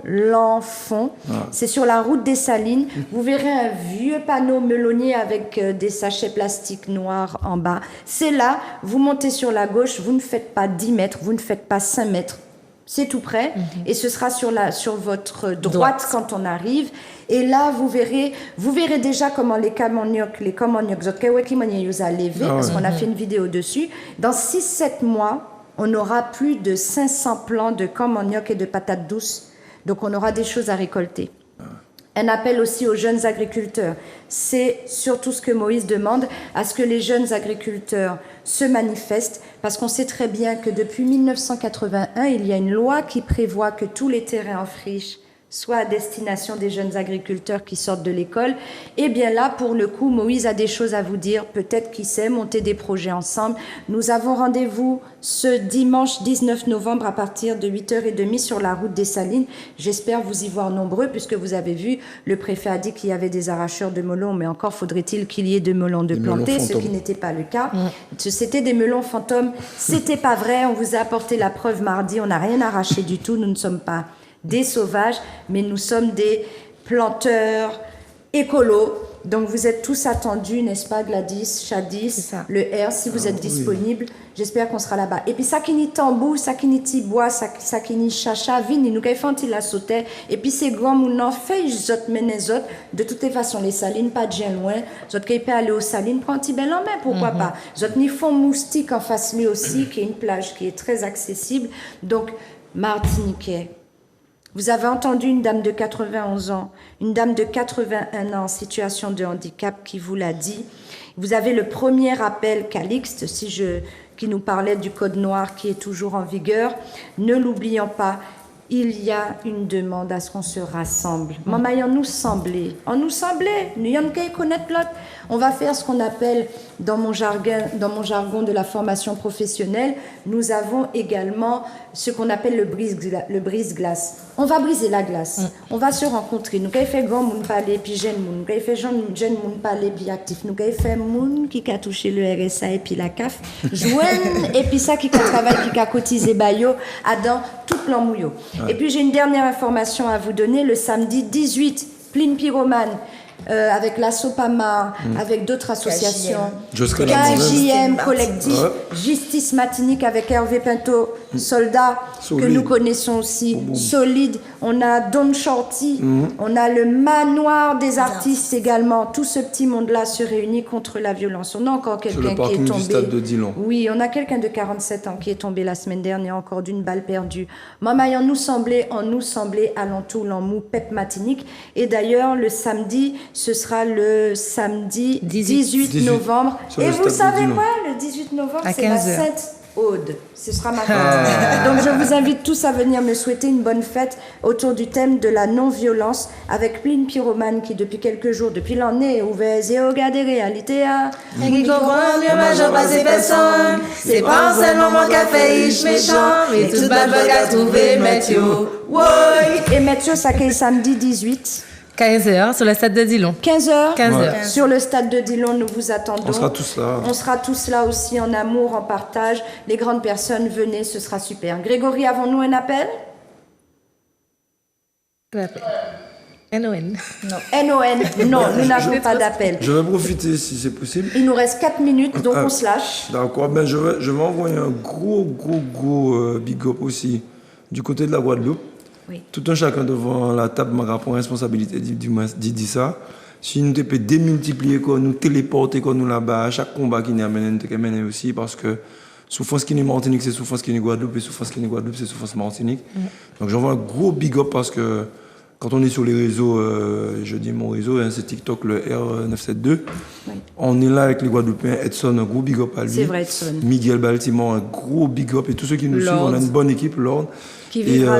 C'est sur la route des Salines. Vous verrez un vieux panneau melonnier avec des sachets plastiques noirs en bas. C'est là, vous montez sur la gauche, vous ne faites pas 10 mètres, vous ne faites pas 5 mètres. C'est tout près. Et ce sera sur votre droite quand on arrive. Et là, vous verrez déjà comment les Komonyok, vous a levé, parce qu'on a fait une vidéo dessus. Dans 6-7 mois, on aura plus de 500 plants de Komonyok et de patates douces. Donc, on aura des choses à récolter. Un appel aussi aux jeunes agriculteurs. C'est surtout ce que Moïse demande, à ce que les jeunes agriculteurs se manifestent, parce qu'on sait très bien que depuis 1981, il y a une loi qui prévoit que tous les terrains en friche soient à destination des jeunes agriculteurs qui sortent de l'école. Et bien là, pour le coup, Moïse a des choses à vous dire, peut-être qui sait, monter des projets ensemble. Nous avons rendez-vous ce dimanche 19 novembre à partir de 8h30 sur la route des Salines. J'espère vous y voir nombreux, puisque vous avez vu, le préfet a dit qu'il y avait des arracheurs de melons, mais encore faudrait-il qu'il y ait de melons de plantés, ce qui n'était pas le cas. C'était des melons fantômes, c'était pas vrai, on vous a apporté la preuve mardi, on n'a rien arraché du tout, nous ne sommes pas des sauvages, mais nous sommes des planteurs écolos. Donc vous êtes tous attendus, n'est-ce pas, Gladys, Chadis, le R, si vous êtes disponibles, j'espère qu'on sera là-bas. Et puis ça qui n'y tambou, ça qui n'y tibois, ça qui n'y chacha, vini, nous quand il la sautait, et puis ces grands mounons fait, zot mené zot, de toutes les façons, les salines, pas de bien loin, zot qui peut aller aux salines, prend un petit bel en main, pourquoi pas. Zot n'y font moustique en face lui aussi, qui est une plage qui est très accessible. Donc, Martiniquais. Vous avez entendu une dame de 91 ans, une dame de 81 ans en situation de handicap qui vous l'a dit. Vous avez le premier appel Calixte, qui nous parlait du code noir qui est toujours en vigueur. Ne l'oublions pas, il y a une demande à ce qu'on se rassemble. Maman, nous semblait. On nous semblait. Nous y'en qu'à connaître l'autre. On va faire ce qu'on appelle, dans mon jargon de la formation professionnelle, nous avons également ce qu'on appelle le brise-glace. On va briser la glace. On va se rencontrer. Nous qu'à fait grand moun parler puis jeune moun. Nous qu'à fait jeune moun parler puis actif. Nous qu'à fait moun qui a touché le RSA et puis la CAF. Jouen et puis ça qui a travaillé, qui a cotisé bayo à dans tout plan mouillot. Et puis j'ai une dernière information à vous donner. Le samedi 18, Pline Pyromane, avec la Sopama, avec d'autres associations, KJM Collectif, Justice Matinique avec Hervé Pinto, soldat que nous connaissons aussi, Solide, on a Don Shorty, on a le Manoir des artistes également. Tout ce petit monde-là se réunit contre la violence. On a encore quelqu'un qui est tombé. Stade de Dillon. Oui, on a quelqu'un de 47 ans qui est tombé la semaine dernière encore d'une balle perdue. Maman, on nous semblait alentour l'emmou Pep Matinique. Et d'ailleurs, le samedi, ce sera le samedi 18 novembre. Et vous savez quoi, le 18 novembre, c'est la Sainte Aude. Ce sera ma fête. Donc je vous invite tous à venir me souhaiter une bonne fête autour du thème de la non-violence avec Pline Pyromane qui depuis quelques jours, depuis l'année, ouvert et regarde des réalités. Et qui comprend mieux ma jambe à ces personnes. C'est pas seulement mon café, ich méchant, mais tout bad bug à trouver, Mathieu. Et Mathieu, ça qu'est samedi 18. 15h sur le stade de Dillon. 15h. 15h. Sur le stade de Dillon, nous vous attendons. On sera tous là. On sera tous là aussi en amour, en partage. Les grandes personnes, venez, ce sera super. Grégory, avons-nous un appel? NON. Non, nous n'avons pas d'appel. Je vais profiter si c'est possible. Il nous reste 4 minutes, donc on se lâche. D'accord, je vais envoyer un gros big up aussi du côté de la Guadeloupe. Oui. Tout un chacun devant la table m'a rapport responsabilité dit ça. Si nous devons démultiplier, nous téléporter nous là-bas, à chaque combat qui nous amène aussi, parce que souffrance qui est Martinique, c'est souffrance qui est Guadeloupe, et souffrance qui est Guadeloupe, c'est souffrance Martinique. Donc j'envoie un gros big up parce que quand on est sur les réseaux, je dis mon réseau, c'est TikTok, le R972, on est là avec les Guadeloupéens. Edson, un gros big up à lui. C'est vrai, Edson. Miguel Baltimore, un gros big up. Et tous ceux qui nous suivent, on a une bonne équipe, Lord. Qui verra.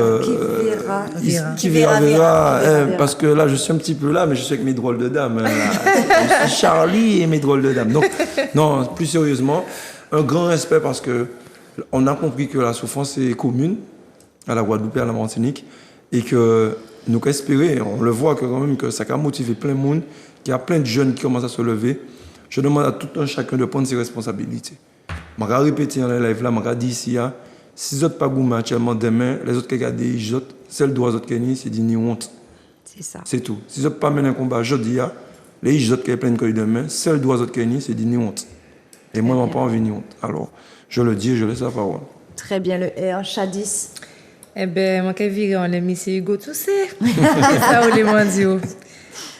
Parce que là, je suis un petit peu là, mais je suis avec mes drôles de dames. Je suis Charlie et mes drôles de dames. Donc, non, plus sérieusement, un grand respect parce que on a compris que la souffrance est commune à la Guadeloupe et à la Martinique et que nous espérer, on le voit que quand même que ça a motivé plein de monde, qu'il y a plein de jeunes qui commencent à se lever. Je demande à tout un chacun de prendre ses responsabilités. Je vais répéter dans les lives là, je vais dire ici, si les autres pas goûtent actuellement demain, les autres qui regardent, ils autres, celles droits autres qui c'est dit ni honte. C'est ça. C'est tout. Si les autres pas mener un combat aujourd'hui, les autres qui ont plein de cueil demain, celles droits autres qui c'est dit ni honte. Et moi, je n'ai pas envie ni honte. Alors, je le dis, je laisse la parole. Très bien, le R, Chadis. Eh bien, moi, je virer en les monsieur Hugo Toussé. C'est ça, ou les mondiaux.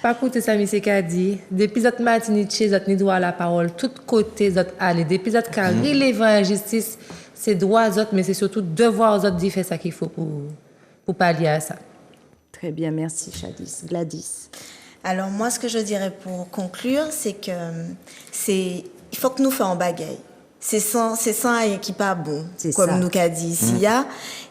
Pas écouter ça, monsieur Kadi. Depuis notre Martinique, notre droit à la parole, tout côté, notre aller. Depuis notre cas, relever la justice, c'est droit aux autres, mais c'est surtout devoir aux autres d'y faire ça qu'il faut pour pallier à ça. Très bien, merci Chadis. Gladys. Alors moi, ce que je dirais pour conclure, c'est que il faut que nous fassions bagaille. C'est sans qui pas bon, comme ça. Nous qu'a dit ici.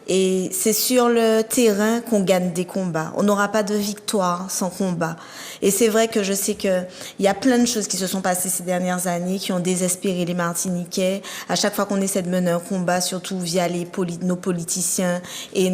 Et c'est sur le terrain qu'on gagne des combats. On n'aura pas de victoire sans combat. Et c'est vrai que je sais que il y a plein de choses qui se sont passées ces dernières années qui ont désespéré les Martiniquais. À chaque fois qu'on essaie de mener un combat, surtout via nos politiciens et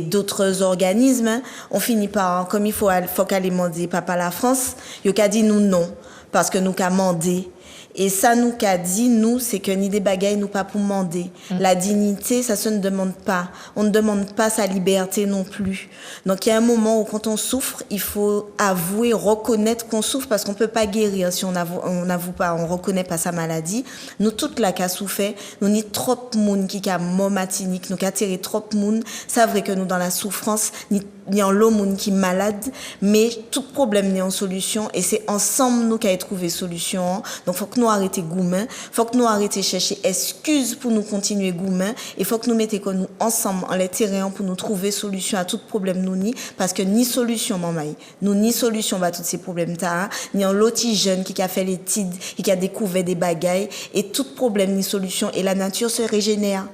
d'autres organismes, on finit par, comme il faut qu'aller demander papa la France, il a dit nous non, parce que nous qu'a mandé. Et ça nous qu'a dit, nous, c'est que ni des bagailles, nous pas pour demander. La dignité, ça se ne demande pas. On ne demande pas sa liberté non plus. Donc il y a un moment où quand on souffre, il faut avouer, reconnaître qu'on souffre parce qu'on peut pas guérir si on n'avoue pas, on reconnaît pas sa maladie. Nous, toute la qu'a souffert, nous ni trop moun qui a momatinique, nous qu'a tiré trop moun. C'est vrai que nous, dans la souffrance, ni en l'eau moun qui malade, mais tout problème n'est en solution et c'est ensemble nous qu'à trouver solution. Donc faut que nous arrêter goumen, faut que nous arrêter chercher excuses pour nous continuer goumen et faut que nous mettions nous ensemble en les terrains pour nous trouver solution à tout problème nous ni parce que ni solution mamaï, nous ni solution à tous ces problèmes là, ni en l'autre jeune qui a fait l'étude, qui a découvert des bagailles et tout problème ni solution et la nature se régénère.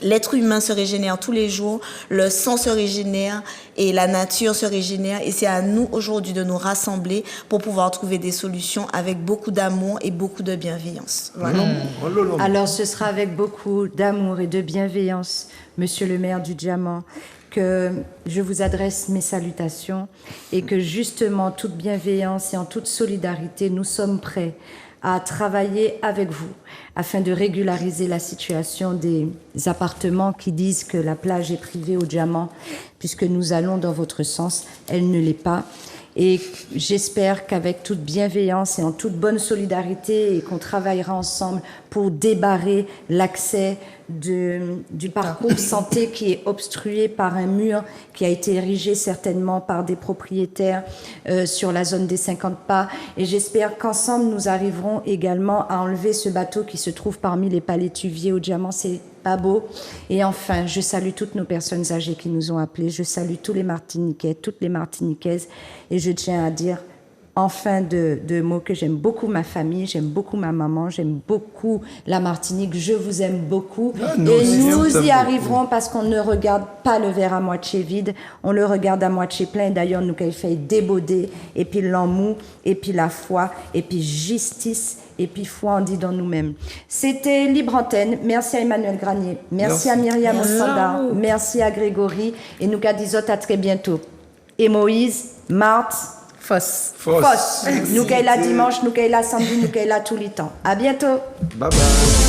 L'être humain se régénère tous les jours, le sang se régénère et la nature se régénère et c'est à nous aujourd'hui de nous rassembler pour pouvoir trouver des solutions avec beaucoup d'amour et beaucoup de bienveillance. Voilà. Alors ce sera avec beaucoup d'amour et de bienveillance, Monsieur le maire du Diamant, que je vous adresse mes salutations et que justement toute bienveillance et en toute solidarité, nous sommes prêts à travailler avec vous afin de régulariser la situation des appartements qui disent que la plage est privée au Diamant, puisque nous allons dans votre sens, elle ne l'est pas. Et j'espère qu'avec toute bienveillance et en toute bonne solidarité et qu'on travaillera ensemble pour débarrer l'accès du parcours santé qui est obstrué par un mur qui a été érigé certainement par des propriétaires sur la zone des 50 pas. Et j'espère qu'ensemble nous arriverons également à enlever ce bateau qui se trouve parmi les palétuviers au Diamant. C'est pas beau. Et enfin, je salue toutes nos personnes âgées qui nous ont appelés. Je salue tous les Martiniquais, toutes les Martiniquaises. Et je tiens à dire, en fin de mots, que j'aime beaucoup ma famille, j'aime beaucoup ma maman, j'aime beaucoup la Martinique. Je vous aime beaucoup. Nous y arriverons parce qu'on ne regarde pas le verre à moitié vide, on le regarde à moitié plein. D'ailleurs, nous avons fait débauder, et puis l'amour, et puis la foi, et puis justice. Et puis foi, on dit dans nous-mêmes. C'était Libre Antenne. Merci à Emmanuel Granier. Merci à Myriam Ossanda. Merci à Grégory. Et nous disons à très bientôt. Et Moïse, Marthe, Foss. Nous sommes là dimanche, nous sommes là samedi, nous sommes là tous les temps. À bientôt. Bye bye.